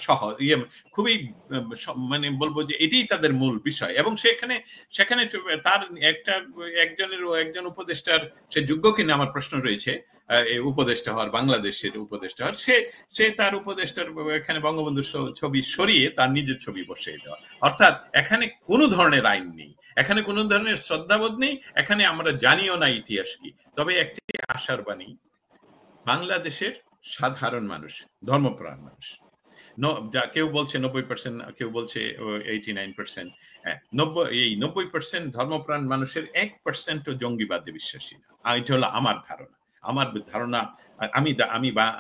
সহজ, খুবই মানে বলবো যে এটাই তাদের মূল বিষয়। এবং সেখানে তার একজন উপদেষ্টার সে যোগ্য কিনা আমার প্রশ্ন রয়েছে, উপদেষ্টা হওয়ার, বাংলাদেশের উপদেষ্টা হওয়ার। সে তার উপদেষ্টার এখানে বঙ্গবন্ধুর ছবি সরিয়ে তার নিজের ছবি বসিয়ে দেওয়া, অর্থাৎ এখানে কোনো ধরনের আইন নেই, এখানে কোনো ধরনের শ্রদ্ধাবোধ নেই, এখানে আমরা জানিও না ইতিহাস কি। তবে একটি আশার বাণী, বাংলাদেশের সাধারণ মানুষ, ধর্মপ্রাণ মানুষ, কেউ বলছে 90%, কেউ বলছে 89%, এই 90% ধর্মপ্রাণ মানুষের 1%ও জঙ্গিবাদে বিশ্বাসী না। এটা হলো আমার ধারণা।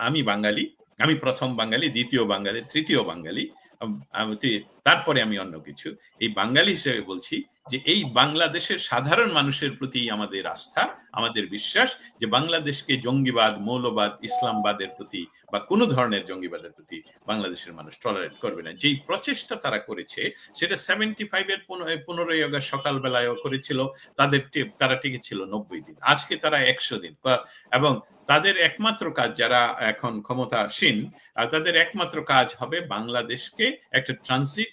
আমি বাঙালি, আমি প্রথম বাঙালি, দ্বিতীয় বাঙালি, তৃতীয় বাঙালি, তারপরে আমি অন্য কিছু। এই বাঙালি হিসেবে বলছি যে এই বাংলাদেশের সাধারণ মানুষের প্রতি আমাদের আস্থা, আমাদের বিশ্বাস যে বাংলাদেশকে জঙ্গিবাদ, মৌলবাদ, ইসলামবাদের প্রতি বা কোনো ধরনের জঙ্গিবাদের প্রতি বাংলাদেশের মানুষ টলারেট করবে না। যেই প্রচেষ্টা তারা করেছে, সেটা 75-এর 15 আগস্ট সকালবেলায়ও করেছিল, তারা টিকেছিল 90 দিন, আজকে তারা 100 দিন। এবং তাদের একমাত্র কাজ, যারা এখন ক্ষমতাসীন, তাদের একমাত্র কাজ হবে বাংলাদেশকে একটা ট্রানজিট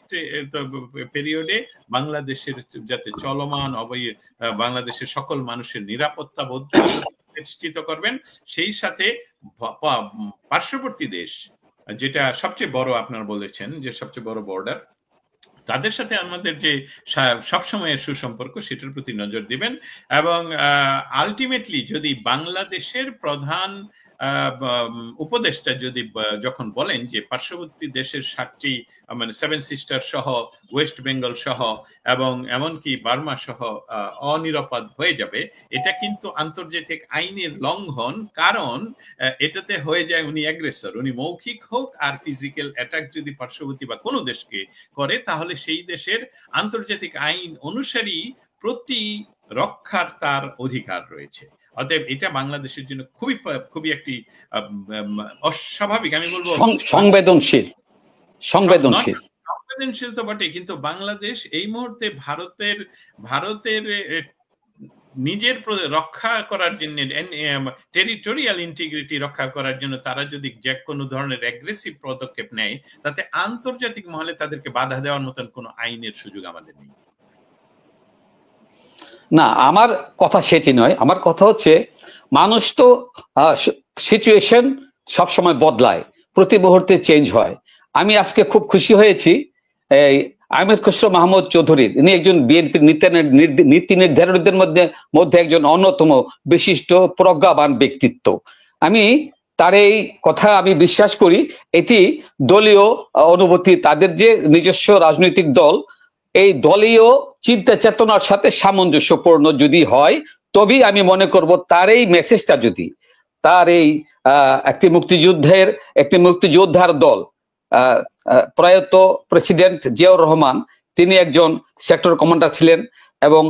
পিরিয়ডে বাংলাদেশের যাতে চলমান বাংলাদেশের সকল মানুষের নিরাপত্তা বোধ নিশ্চিত করবেন। সেই সাথে পার্শ্ববর্তী দেশ, যেটা সবচেয়ে বড়, আপনারা বলেছেন যে সবচেয়ে বড় বর্ডার, তাদের সাথে আমাদের যে সবসময়ের সুসম্পর্ক, সেটার প্রতি নজর দিবেন। এবং আলটিমেটলি যদি বাংলাদেশের প্রধান উপদেষ্টা যখন বলেন যে পার্শ্ববর্তী দেশের 7টি, মানে 7 সিস্টার সহ, ওয়েস্ট বেঙ্গল সহ এবং এমনকি বার্মা সহ অনিরাপদ হয়ে যাবে, এটা কিন্তু আন্তর্জাতিক আইনের লঙ্ঘন। কারণ এটাতে হয়ে যায় উনি অ্যাগ্রেসর, উনি মৌখিক হোক আর ফিজিক্যাল অ্যাটাক যদি পার্শ্ববর্তী বা কোনো দেশকে করে, তাহলে সেই দেশের আন্তর্জাতিক আইন অনুসারী প্রতিরক্ষার তার অধিকার রয়েছে। অতএব এটা বাংলাদেশের জন্য খুবই একটি অস্বাভাবিক, আমি বলবো সংবেদনশীল তো বটে, কিন্তু বাংলাদেশ এই মুহূর্তে ভারতের নিজের রক্ষা করার জন্য, টেরিটোরিয়াল ইন্টিগ্রিটি রক্ষা করার জন্য তারা যদি যে কোনো ধরনের অ্যাগ্রেসিভ পদক্ষেপ নেয়, তাতে আন্তর্জাতিক মহলে তাদেরকে বাধা দেওয়ার মতন কোনো আইনের সুযোগ আমাদের নেই। না, আমার কথা সেটি নয়। আমার কথা হচ্ছে, মানুষ তো সিচুয়েশন সবসময় বদলায়, প্রতি মুহূর্তে চেঞ্জ হয়। আমি আজকে খুব খুশি হয়েছি এই আমির খসরু মাহমুদ চৌধুরীর, ইনি একজন বিএনপির নীতি নির্ধারকদের মধ্যে একজন অন্যতম বিশিষ্ট প্রজ্ঞাবান ব্যক্তিত্ব। আমি তার এই কথা আমি বিশ্বাস করি, এটি দলীয় অনুভূতি, তাদের যে নিজস্ব রাজনৈতিক দল, এই দলীয় চিন্তা চেতনার সাথে সামঞ্জস্যপূর্ণ যদি হয়, তবেই আমি মনে করব তার এই মেসেজটা যদি তার এই একটি মুক্তিযোদ্ধার দল, প্রয়াত প্রেসিডেন্ট জিয়াউর রহমান, তিনি একজন সেক্টর কমান্ডার ছিলেন, এবং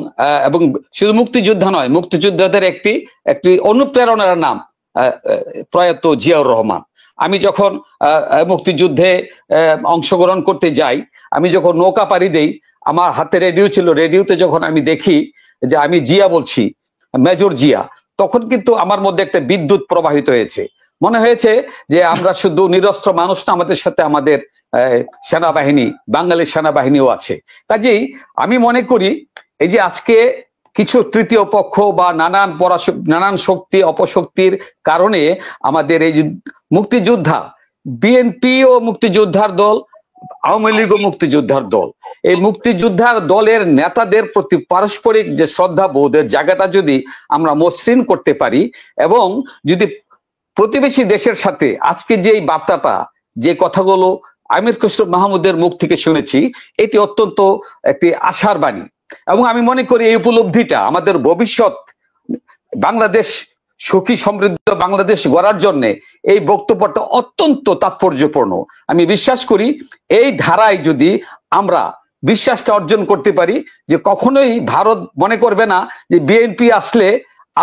শুধু মুক্তিযোদ্ধা নয়, মুক্তিযোদ্ধাদের একটি অনুপ্রেরণার নাম প্রয়াত জিয়াউর রহমান। আমি যখন মুক্তিযুদ্ধে অংশগ্রহণ করতে যাই, আমি যখন নৌকা পাড়ি দেই, আমার হাতে রেডিও ছিল, রেডিওতে যখন আমি দেখি যে আমি জিয়া বলছি, মেজর জিয়া, তখন কিন্তু আমার মধ্যে একটা বিদ্যুৎ প্রবাহিত হয়েছে। মনে হয়েছে যে আমরা শুধু নিরস্ত্র মানুষ না, আমাদের সাথে আমাদের সেনাবাহিনী, বাঙালি সেনাবাহিনীও আছে। কাজেই আমি মনে করি এই যে আজকে কিছু তৃতীয় পক্ষ বা নানান শক্তি অপশক্তির কারণে আমাদের এই যে মুক্তিযোদ্ধা, বিএনপি ও মুক্তিযোদ্ধার দল, আওয়ামী লীগ ও মুক্তিযোদ্ধার দল, এই মুক্তিযোদ্ধার দলের নেতাদের প্রতি পারস্পরিক যে শ্রদ্ধা বোধের জায়গাটা যদি আমরা মসৃণ করতে পারি, এবং যদি প্রতিবেশী দেশের সাথে আজকে যে এই বার্তাটা, যে কথাগুলো আমির খসরু মাহমুদের মুখ থেকে শুনেছি, এটি অত্যন্ত একটি আশার বাণী। এবং আমি মনে করি এই উপলব্ধিটা আমাদের ভবিষ্যৎ বাংলাদেশ, সুখী সমৃদ্ধ বাংলাদেশ গড়ার জন্য এই বক্তব্যটা অত্যন্ত তাৎপর্যপূর্ণ। আমি বিশ্বাস করি এই ধারায় যদি আমরা বিশ্বাসটা অর্জন করতে পারি যে কখনোই ভারত মনে করবে না যে বিএনপি আসলে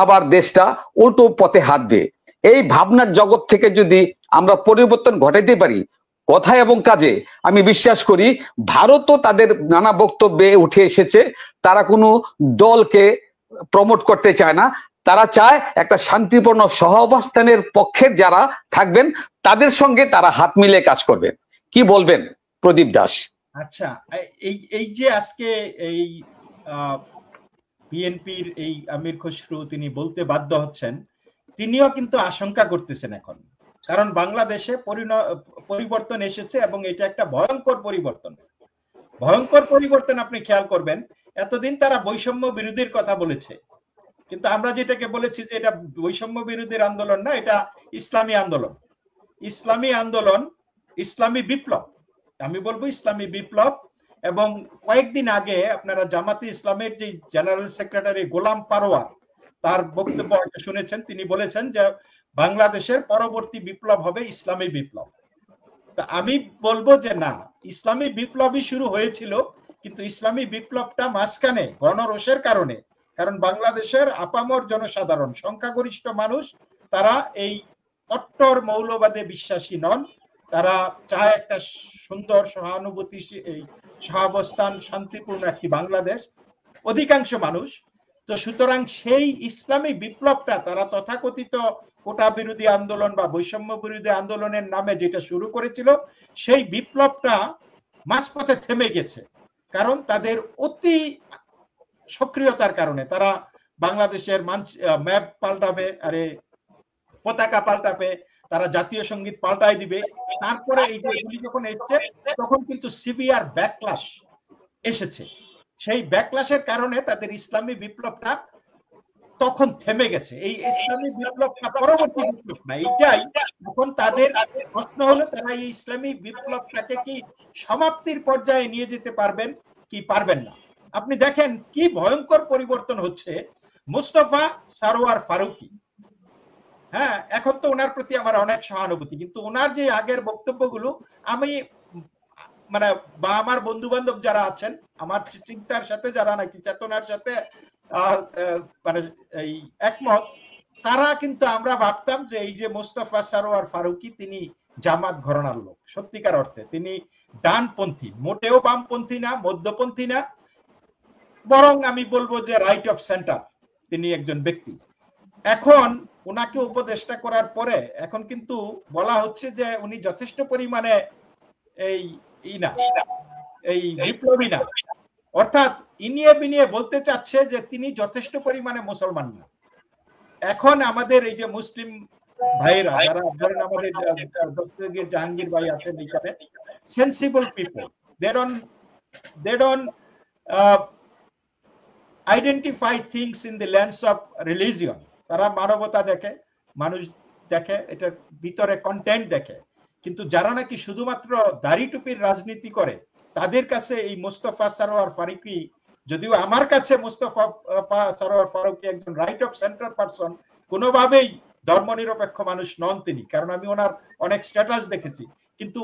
আবার দেশটা উল্টো পথে হাঁটবে, এই ভাবনার জগৎ থেকে যদি আমরা পরিবর্তন ঘটাইতে পারি কথায় এবং কাজে, আমি বিশ্বাস করি ভারতও তাদের নানা বক্তব্যে উঠে এসেছে, তারা কোনো দলকে প্রমোট করতে চায় না, তারা চায় একটা শান্তিপূর্ণ সহ অবস্থানের পক্ষে যারা থাকবেন তাদের সঙ্গে তারা হাত মিলে কাজ করবেন। কি বলবেন প্রদীপ দাস? আচ্ছা, এই যে আজকে এই বিএনপির এই আমির খসরু তিনি বলতে বাধ্য হচ্ছেন, তিনিও কিন্তু আশঙ্কা করতেছেন এখন, কারণ বাংলাদেশে পরিবর্তন এসেছে এবং এটা একটা ভয়ঙ্কর পরিবর্তন। আপনি খেয়াল করবেন, এতদিন তারা বৈষম্য বিরোধীর কথা বলেছে, কিন্তু আমরা যেটাকে বলেছি যে এটা বৈষম্য বিরোধীর আন্দোলন না, এটা ইসলামী আন্দোলন, ইসলামী বিপ্লব। আমি বলবো ইসলামী বিপ্লব। এবং কয়েকদিন আগে আপনারা জামাতে ইসলামের যে জেনারেল সেক্রেটারি গোলাম পারোয়ার, তার বক্তব্য শুনেছেন, তিনি বলেছেন যে বাংলাদেশের পরবর্তী বিপ্লব হবে ইসলামী বিপ্লব। তা আমি বলবো যে না, ইসলামী বিপ্লবই শুরু হয়েছিল, কিন্তু ইসলামী বিপ্লবটা মাঝখানে গণরোষের কারণে, কারণ বাংলাদেশের আপামর জনসাধারণ, সংখ্যাগরিষ্ঠ মানুষ, তারা এই কট্টর মৌলবাদে বিশ্বাসী নন, তারা চায় একটা সুন্দর সহাবস্থান, শান্তিপূর্ণ একটি বাংলাদেশ, অধিকাংশ মানুষ। তো সুতরাং সেই ইসলামী বিপ্লবটা তারা তথাকথিত কোটা বিরোধী আন্দোলন বা বৈষম্য বিরোধী আন্দোলনের নামে যেটা শুরু করেছিল, সেই বিপ্লবটা মাঝপথে থেমে গেছে, কারণ তাদের অতি সক্রিয়তার কারণে। তারা বাংলাদেশের ম্যাপ পাল্টাবে, পতাকা পাল্টাবে, তারা জাতীয় সঙ্গীত পাল্টাই দিবে। তারপরে এই যে এগুলি যখন এসছে, তখন কিন্তু সিভিয়ার ব্যাকক্লাশ এসেছে। সেই ব্যাকক্লাশের কারণে তাদের ইসলামী বিপ্লবটা তখন থেমে গেছে। এই ইসলামী বিপ্লবটা পরবর্তী বিপ্লব না, এইটাই এখন তাদের প্রশ্ন হলো, তারা এই ইসলামী বিপ্লবটাকে কি সমাপ্তির পর্যায়ে নিয়ে যেতে পারবেন কি পারবেন না। আপনি দেখেন কি ভয়ঙ্কর পরিবর্তন হচ্ছে। মোস্তফা সারোয়ার ফারুকী, হ্যাঁ, এখন তো ওনার প্রতি আমার অনেক সহানুভূতি, কিন্তু ওনার যে আগের বক্তব্যগুলো, আমি মানে বা আমার বন্ধু বান্ধব যারা আছেন, আমার চিন্তার সাথে যারা নাকি চেতনার সাথে মানে এই একমত, তারা কিন্তু আমরা ভাবতাম যে এই যে মোস্তফা সারোয়ার ফারুকী, তিনি জামাত ঘরানার লোক, সত্যিকার অর্থে তিনি ডানপন্থী, মোটেও বামপন্থী না, মধ্যপন্থী না, বরং আমি বলবো যে রাইট অফ সেন্টার তিনি একজন ব্যক্তি। এখন ওনাকে উপদেষ্টা করার পরে এখন কিন্তু বলা হচ্ছে যে উনি যথেষ্ট পরিমাণে এই বিপ্লবী না, অর্থাৎ ইনিয়ে বিনিয়ে বলতে চাচ্ছে যে তিনি যথেষ্ট পরিমাণে মুসলমান না। এখন আমাদের এই যে মুসলিম ভাইরা যারা ধরেন আমাদের দস্তগীর জাহাঙ্গীর ভাই আছেন এইখানে, sensible people, they don't identify things in the lens of religion. তারা মানবতা দেখে, মানুষ দেখে, এটার ভিতরে কন্টেন্ট দেখে। কিন্তু যারা নাকি শুধুমাত্র দাড়ি টুপির রাজনীতি করে, তাদের কাছে এই মোস্তফা সারোয়ার ফারুকী, যদিও আমার কাছে মোস্তফা সারোয়ার ফারুকী একজন রাইট অফ সেন্টার পারসন, কোনোভাবেই ধর্মনিরপেক্ষ মানুষ নন তিনি, কারণ আমি ওনার অনেক স্ট্যাটাস দেখেছি, কিন্তু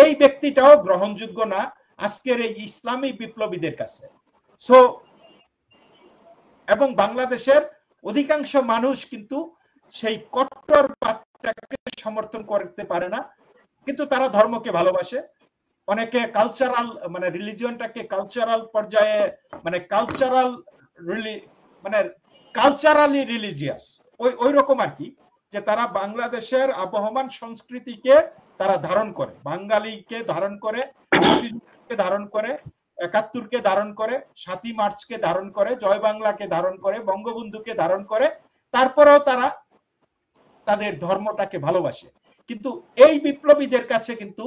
এই ব্যক্তিটাও গ্রহণযোগ্য না আজকের এই ইসলামী বিপ্লবীদের কাছে। সো এবং বাংলাদেশের অধিকাংশ মানুষ কিন্তু সেই কট্টরবাদটাকে সমর্থন করতে পারে না, কিন্তু তারা ধর্মকে ভালোবাসে। অনেকে কালচারাল মানে রিলিজিয়নটাকে কালচারাল পর্যায়ে মানে কালচারালি রিলিজিয়াস ওই রকম আর কি, যে তারা বাংলাদেশের আবহমান সংস্কৃতিকে তারা ধারণ করে, বাঙালিকে ধারণ করে, ধারণ করে, ৭১-কে ধারণ করে, ৭ই মার্চকে ধারণ করে, জয় বাংলাকে ধারণ করে, বঙ্গবন্ধুকে ধারণ করে, তারপরেও তারা তাদের ধর্মটাকে ভালোবাসে। কিন্তু এই বিপ্লবীদের কাছে কিন্তু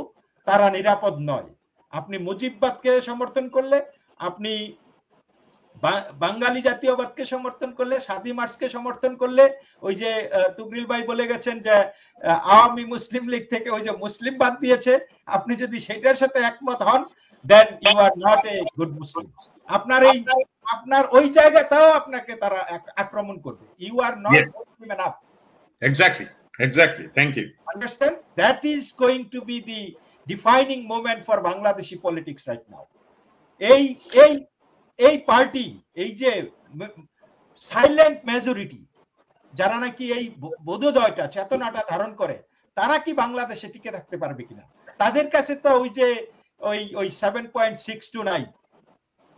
তারা নিরাপদ নয়। আপনি মুজিববাদকে সমর্থন করলে, আপনি বাঙালি জাতীয়বাদকে সমর্থন করলে, ৭ই মার্চকে সমর্থন করলে, ওই যে তুগরিল ভাই বলে গেছেন যে আওয়ামী মুসলিম লীগ থেকে ওই যে মুসলিম বাদ দিয়েছে, আপনি যদি সেটার সাথে একমত হন, then you are not a good Muslim. আপনার ওই জায়গাটাও আপনাকে তারা আক্রমণ করবে। You are not Muslim enough. Exactly. Thank you. Understand? That is going to be the defining moment for Bangladeshi politics right now. এই পার্টি, এই যে সাইলেন্ট মেজরিটি, যারা নাকি এই বোধোদয়টা চেতনাটা ধারণ করে, তারা কি বাংলাদেশে টিকে থাকতে পারবে কিনা? তাদের কাছে তো ওই যে ওই 7.629,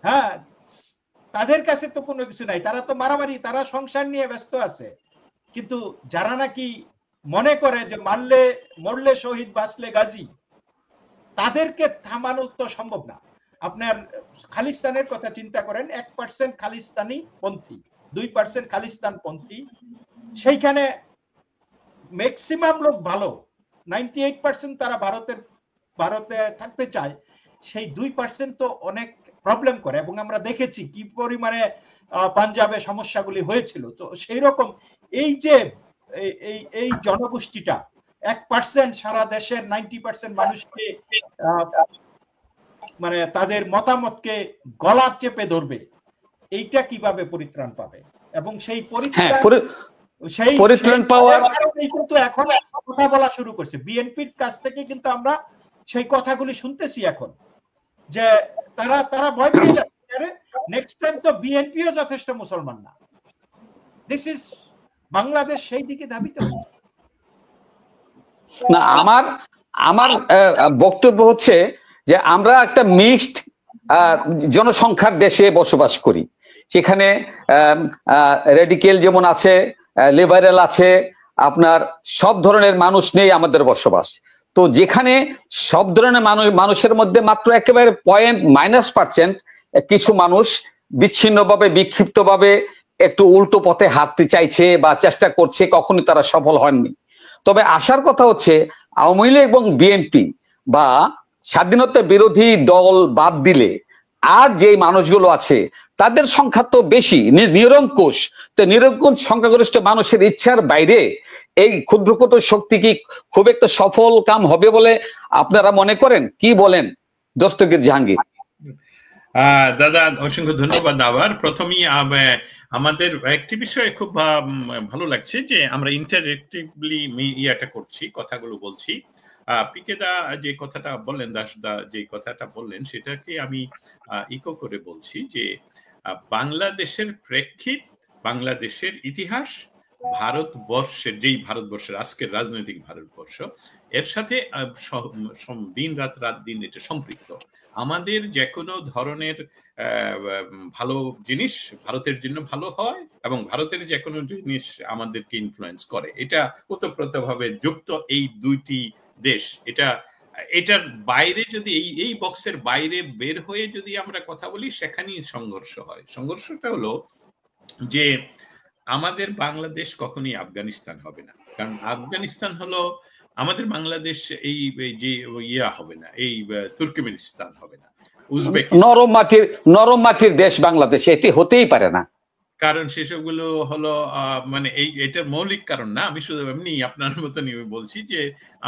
হ্যাঁ, তাদের কাছে তো কোনো কিছু নাই, তারা তো মারামারি, তারা সংসার নিয়ে ব্যস্ত আছে। কিন্তু যারা নাকি মনে করে যে মরলে শহীদ বাঁচলে গাজী, তাদেরকে থামানো তো সম্ভব না। আপনার খালিস্তানের কথা চিন্তা করেন, 1% খালিস্তানি পন্থী, 2% খালিস্তান পন্থী, সেইখানে ম্যাক্সিমাম লোক ভালো, 98% তারা ভারতে থাকতে চায়, সেই 2% তো অনেক প্রবলেম করে, এবং আমরা দেখেছি কি পরিমাণে পাঞ্জাবে সমস্যাগুলি হয়েছিল। তো সেই রকম এই যে এই জনগোষ্ঠীটা 1% সারা দেশের 90% মানুষকে মানে তাদের মতামতকে গলা চেপে ধরবে, এইটা কিভাবে পরিত্রাণ পাবে? এবং সেই পরিত্রাণ পাওয়ার কিন্তু এখন কথা বলা শুরু করছে বিএনপির কাছ থেকে, কিন্তু আমরা সেই কথাগুলি শুনতেছি এখন, যে তারা ভয় পেয়ে যাচ্ছে, নেক্সট টাইম তো বিএনপিও যথেষ্ট মুসলমান না। দিস ইজ বাংলাদেশ সেই দিকে ধাবিত হচ্ছে না। আমার বক্তব্য হচ্ছে যে আমরা একটা মিক্সড জনসংখ্যার দেশে বসবাস করি, সেখানে রেডিকেল যেমন আছে, লিবারেল আছে, আপনার সব ধরনের মানুষ নেই আমাদের বসবাস। তো যেখানে সব ধরনের মানুষের মধ্যে মাত্র একেবারে -% কিছু মানুষ বিচ্ছিন্নভাবে বিক্ষিপ্তভাবে একটু উল্টো পথে হাঁটতে চাইছে বা চেষ্টা করছে, কখনোই তারা সফল হননি। তবে আসার কথা হচ্ছে আওয়ামী লীগ এবং বিএনপি বা স্বাধীনতা বিরোধী দল বাদ দিলে আর যে মানুষগুলো আছে তাদের সংখ্যা তো বেশি, নিরঙ্কুশ। তো নিরঙ্কুশ সংখ্যাগরিষ্ঠ মানুষের ইচ্ছার বাইরে এই ক্ষুদ্র ক্ষুদ্র শক্তি কি খুব একটা সফল কাম হবে বলে আপনারা মনে করেন? কি বলেন দস্তগীর জাহাঙ্গীর? দাদা অসংখ্য ধন্যবাদ। আবার প্রথমেই আমাদের একটি বিষয় খুব ভালো লাগছে যে আমরা ইন্টারেক্টিভলি ইয়াটা করছি, কথাগুলো বলছি। পিকেদা যে কথাটা বললেন, দাসদা যে কথাটা বললেন, সেটাকে আমি ইকো করে বলছি যে বাংলাদেশের প্রেক্ষিত, বাংলাদেশের ইতিহাস, ভারতবর্ষের যেই ভারতবর্ষের আজকের রাজনৈতিক ভারতবর্ষ, এর সাথে দিন রাত এটা সম্পৃক্ত। আমাদের যে কোনো ধরনের ভালো জিনিস ভারতের জন্য ভালো হয় এবং ভারতের যে কোনো জিনিস আমাদেরকে ইনফ্লুয়েন্স করে, এটা ওতপ্রোতভাবে যুক্ত এই দুইটি দেশ। এটার বাইরে যদি এই বক্সের বাইরে বের হয়ে যদি আমরা কথা বলি, সেখানেই সংঘর্ষ হয়। সংঘর্ষটা হলো যে আমাদের বাংলাদেশ কখনোই আফগানিস্তান হবে না, কারণ আফগানিস্তান হলো আমাদের বাংলাদেশ, এই যে ইয়া হবে না, এই তুর্কমেনিস্তান হবে না, উজবেকিস্তান নরম মাটির দেশ বাংলাদেশ, এটি হতেই পারে না। কারণ সেসবগুলো হলো মানে এটার মৌলিক কারণ না। আমি শুধু এমনি আপনার মতনই বলছি যে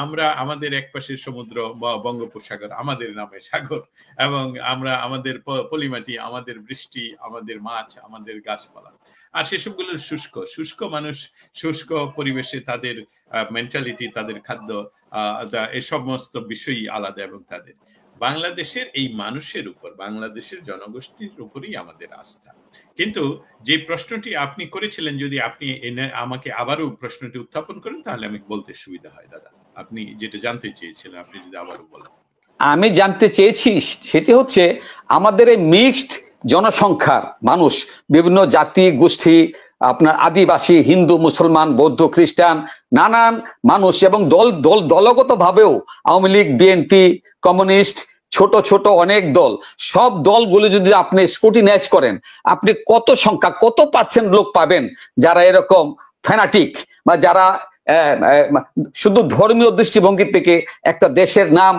আমরা আমাদের এক পাশে সমুদ্র বা বঙ্গোপসাগর, আমাদের নামে সাগর, এবং আমরা আমাদের পলিমাটি, আমাদের বৃষ্টি, আমাদের মাছ, আমাদের গাছপালা। আর সেসবগুলো শুষ্ক শুষ্ক মানুষ, শুষ্ক পরিবেশে তাদের মেন্টালিটি, তাদের খাদ্য, এই সমস্ত বিষয়ই আলাদা। এবং তাদের বাংলাদেশের এই মানুষের উপর, বাংলাদেশের জনগোষ্ঠীর উপরই আমাদের আস্থা। কিন্তু যে প্রশ্নটি আপনি করেছিলেন, যদি আপনি আমাকে আবারও প্রশ্নটি উত্থাপন করেন তাহলে আমি বলতে সুবিধা হয়। দাদা, আপনি যেটা জানতে চেয়েছিলেন আপনি যদি আবারও বলেন। আমি জানতে চেয়েছি সেটি হচ্ছে আমাদের এই মিক্সড জনসংখ্যার মানুষ, বিভিন্ন জাতি গোষ্ঠী, আপনার আদিবাসী, হিন্দু, মুসলমান, বৌদ্ধ, খ্রিস্টান, নানান মানুষ, এবং দলগত ভাবেও আওয়ামী লীগ, বিএনপি, কমিউনিস্ট, ছোট ছোট অনেক দল, সব দলগুলো যদি আপনি স্ক্রুটিনাইজ করেন, আপনি কত সংখ্যা, কত পার্সেন্ট লোক পাবেন যারা এরকম ফ্যানাটিক বা যারা শুধু ধর্মীয় দৃষ্টিভঙ্গি থেকে একটা দেশের নাম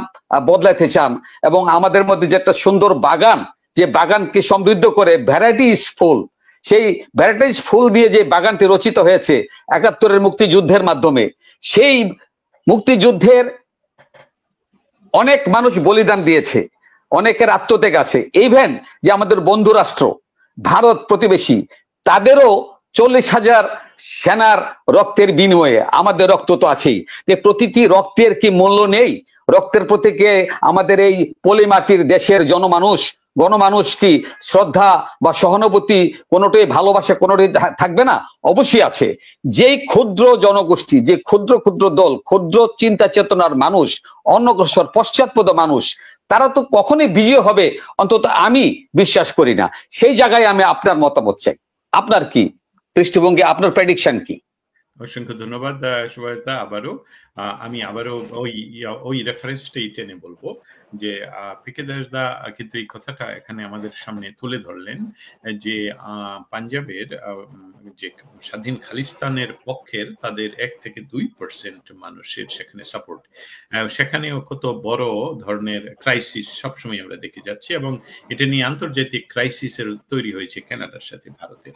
বদলাতে চান। এবং আমাদের মধ্যে যে একটা সুন্দর বাগান, যে বাগানকে সমৃদ্ধ করে ভ্যারাইটিস ফুল, সেই ভ্যারাইটিস ফুল দিয়ে যে বাগানটি রচিত হয়েছে ৭১-এর মুক্তিযুদ্ধের মাধ্যমে, সেই মুক্তিযুদ্ধের অনেক মানুষ বলিদান দিয়েছে, অনেকের আত্মত্যাগ আছে। ইভেন যে আমাদের বন্ধু রাষ্ট্র ভারত প্রতিবেশী, তাদেরও ৪০,০০০ সেনার রক্তের বিনিময়ে আমাদের রক্ত তো আছেই। যে প্রতিটি রক্তের কি মূল্য নেই? রক্তের প্রতি আমাদের এই পলিমাটির দেশের গণমানুষ কি শ্রদ্ধা বা সহানুভূতি, কোনোটাই ভালোবাসা কোনোটাই থাকবে না? অবশ্যই আছে। যেই ক্ষুদ্র জনগোষ্ঠী, যে ক্ষুদ্র ক্ষুদ্র দল, ক্ষুদ্র চিন্তা চেতনার মানুষ, অনগ্রসর পশ্চাৎপদ মানুষ, তারা তো কখনোই বিজয় হবে অন্তত আমি বিশ্বাস করি না। সেই জায়গায় আমি আপনার মতামত চাই। আপনার কি দৃষ্টিভঙ্গি, আপনার প্রেডিকশন কি? অসংখ্য ধন্যবাদ সুভাষদা। আমি আবারও ওই রেফারেন্সটাই টেনে বলবো যে পিকে দাসদা কিন্তু এই কথাটা এখানে আমাদের সামনে তুলে ধরলেন যে পাঞ্জাবের যে স্বাধীন খালিস্তানের পক্ষের তাদের ১ থেকে ২% মানুষের সেখানে সাপোর্ট, সেখানেও কত বড় ধরনের ক্রাইসিস সবসময় আমরা দেখে যাচ্ছি, এবং এটা নিয়ে আন্তর্জাতিক ক্রাইসিসের তৈরি হয়েছে কানাডার সাথে ভারতের।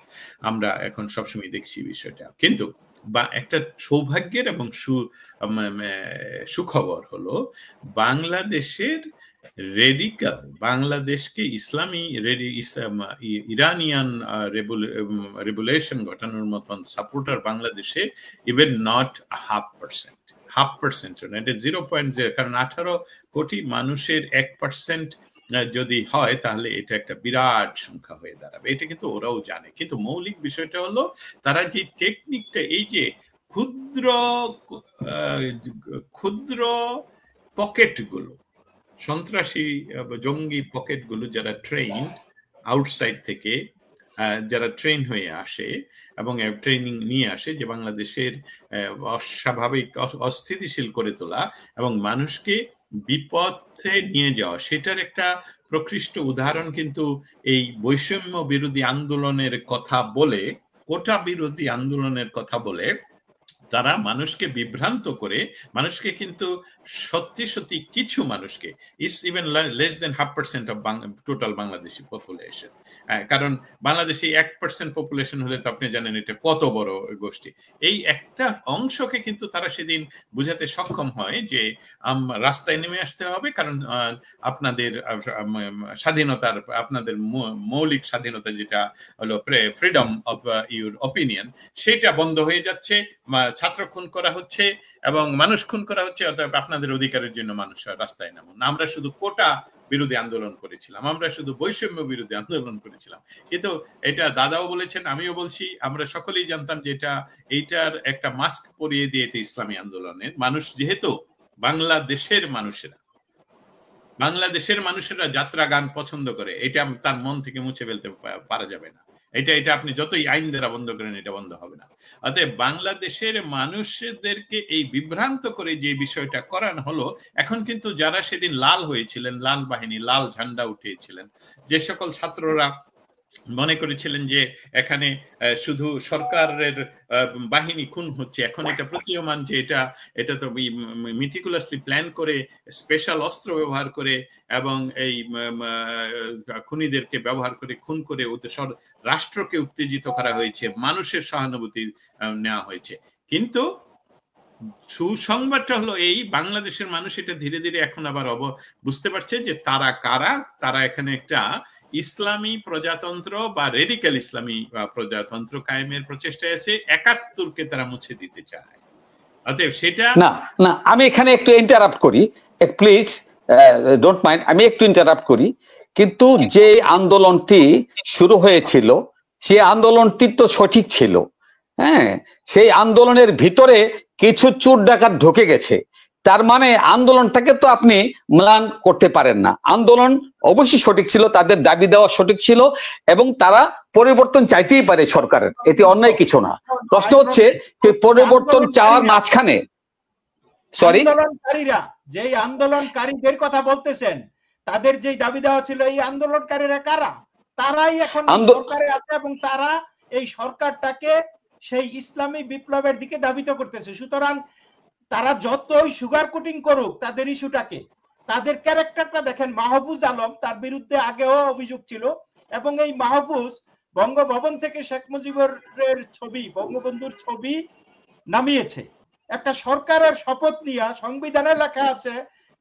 আমরা এখন সবসময় দেখছি বিষয়টা। কিন্তু বা একটা সৌভাগ্যের এবং সুখবর হলো বাংলাদেশের রেডিকাল, বাংলাদেশকে ইসলামী ইরানিয়ান রেভুলেশন ঘটানোর মতন সাপোর্টার বাংলাদেশে ইভেন নট 0.5%, এটা 0.0, কারণ 18 কোটি মানুষের 1% যদি হয় তাহলে এটা একটা বিরাট সংখ্যা হয়ে দাঁড়াবে। এটা কিন্তু ওরাও জানে। কিন্তু মৌলিক বিষয়টা হলো তারা যে টেকনিকটা, এই যে ক্ষুদ্র ক্ষুদ্র পকেটগুলো, সন্ত্রাসী জঙ্গি পকেটগুলো, যারা ট্রেইনড আউটসাইড থেকে, যারা ট্রেন হয়ে আসে এবং ট্রেনিং নিয়ে আসে, যে বাংলাদেশের অস্বাভাবিক অস্থিতিশীল করে তোলা এবং মানুষকে বিপথে নিয়ে যাওয়া, সেটার একটা প্রকৃষ্ট উদাহরণ কিন্তু এই বৈষম্য বিরোধী আন্দোলনের কথা বলে, কোটা বিরোধী আন্দোলনের কথা বলে তারা মানুষকে বিভ্রান্ত করে, মানুষকে কিন্তু সত্যি সত্যি কিছু মানুষকে, is even less than 0.5% of total Bangladeshi population, কারণ বাংলাদেশে 1% পপুলেশন হলে তো আপনি জানেন এটা কত বড় গোষ্ঠী। এই একটা অংশকে কিন্তু তারা সেদিন বুঝাতে সক্ষম হয় যে রাস্তায় নেমে আসতে হবে, কারণ আপনাদের স্বাধীনতার, আপনাদের মৌলিক স্বাধীনতা যেটা হলো ফ্রিডম অফ ইউর অপিনিয়ন, সেটা বন্ধ হয়ে যাচ্ছে, ছাত্র খুন করা হচ্ছে এবং মানুষ খুন করা হচ্ছে, অতএব আপনাদের অধিকারের জন্য মানুষ রাস্তায় নামুন। আমরা শুধু কোটা বিরোধী আন্দোলন করেছিলাম, আমরা শুধু বৈষম্য বিরোধী আন্দোলন করেছিলাম। কিন্তু এটা দাদাও বলেছেন, আমিও বলছি, আমরা সকলেই জানতাম যে এইটার একটা মাস্ক পরিয়ে দিয়ে এটা ইসলামী আন্দোলনের মানুষ, যেহেতু বাংলাদেশের মানুষেরা যাত্রা গান পছন্দ করে, এটা তার মন থেকে মুছে ফেলতে পারা যাবে না। এটা আপনি যতই আইন দ্বারা বন্ধ করেন এটা বন্ধ হবে না। অতএব বাংলাদেশের মানুষদেরকে এই বিভ্রান্ত করে যে বিষয়টা করানো হলো, এখন কিন্তু যারা সেদিন লাল হয়েছিলেন, লাল বাহিনী, লাল ঝান্ডা উঠিয়েছিলেন, যে সকল ছাত্ররা মনে করেছিলেন যে এখানে শুধু সরকারের বাহিনী খুন হচ্ছে, এখন এটা প্রতীয়মান যে এটা তো মিটিকুলাসলি প্ল্যান করে, স্পেশাল অস্ত্র ব্যবহার করে এবং এই খুনিদেরকে ব্যবহার করে খুন করে রাষ্ট্রকে উত্তেজিত করা হয়েছে, মানুষের সহানুভূতি নেওয়া হয়েছে। কিন্তু সুসংবাদটা হলো এই, বাংলাদেশের মানুষ এটা ধীরে ধীরে এখন আবার বুঝতে পারছে যে তারা কারা। তারা এখানে একটা ইসলামী প্রজাতন্ত্র বা রেডিক্যাল ইসলামী প্রজাতন্ত্র কায়েমের প্রচেষ্টায় আছে, ৭১কে তারা মুছে দিতে চায়। অতএব সেটা না না, আমি এখানে একটু ইন্টারাপ্ট করি, প্লিজ ডোন্ট মাইন্ড, আমি একটু ইন্টারাপ্ট করি। কিন্তু যে আন্দোলনটি শুরু হয়েছিল সেই আন্দোলনটি তো সঠিক ছিল। হ্যাঁ, সেই আন্দোলনের ভিতরে কিছু চোর ডাকাত ঢুকে গেছে, তার মানে আন্দোলনটাকে তো আপনি ম্লান করতে পারেন না। আন্দোলন অবশ্যই সঠিক ছিল, তাদের দাবি দেওয়া সঠিক ছিল, এবং তারা পরিবর্তন চাইতেই পারে সরকারের, এটি অন্যায় কিছু না। প্রশ্ন হচ্ছে যে পরিবর্তন চাওয়ার মাঝখানে আন্দোলনকারীরা, যেই আন্দোলনকারীদের কথা বলতেছেন, তাদের যেই দাবি দেওয়া ছিল, এই আন্দোলনকারীরা কারা? তারাই এখন সরকারে আছে এবং তারা এই সরকারটাকে সেই ইসলামী বিপ্লবের দিকে ধাবিত করতেছে। সুতরাং তারা যতই সুগার কোটিং করুক তাদের ইস্যুটাকে, তাদের ক্যারেক্টারটা দেখেন। মাহফুজ আলম, তার বিরুদ্ধে আগেও অভিযোগ ছিল, এবং এই মাহফুজ বঙ্গভবন থেকে শেখ মুজিবের ছবি, বঙ্গবন্ধুর ছবি নামিয়েছে। একটা সরকারের শপথ নিয়ে সংবিধানে লেখা আছে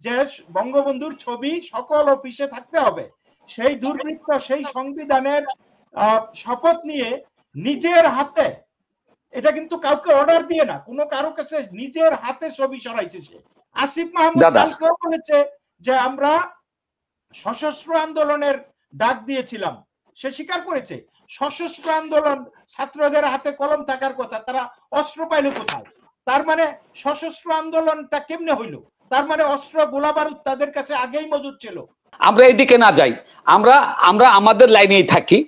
যে বঙ্গবন্ধুর ছবি সকল অফিসে থাকতে হবে। সেই দুর্বৃত্ত সেই সংবিধানের শপথ নিয়ে নিজের হাতে, এটা কিন্তু কাউকে অর্ডার দিয়ে না, কোনো কারো কাছে, নিজের হাতে ছবি সরাইছে সে। আসিফ মাহমুদ কালকেও বলেছে যে আমরা সশস্ত্র আন্দোলনের ডাক দিয়েছিলাম, সে স্বীকার করেছে। সশস্ত্র আন্দোলন, ছাত্রদের হাতে কলম থাকার কথা, তারা অস্ত্র পাইল কোথায়? তার মানে সশস্ত্র আন্দোলনটা কেমনে হইলো? তার মানে অস্ত্র, গোলাবারুদ তাদের কাছে আগেই মজুদ ছিল। আমরা এইদিকে না যাই, আমরা আমাদের লাইনেই থাকি।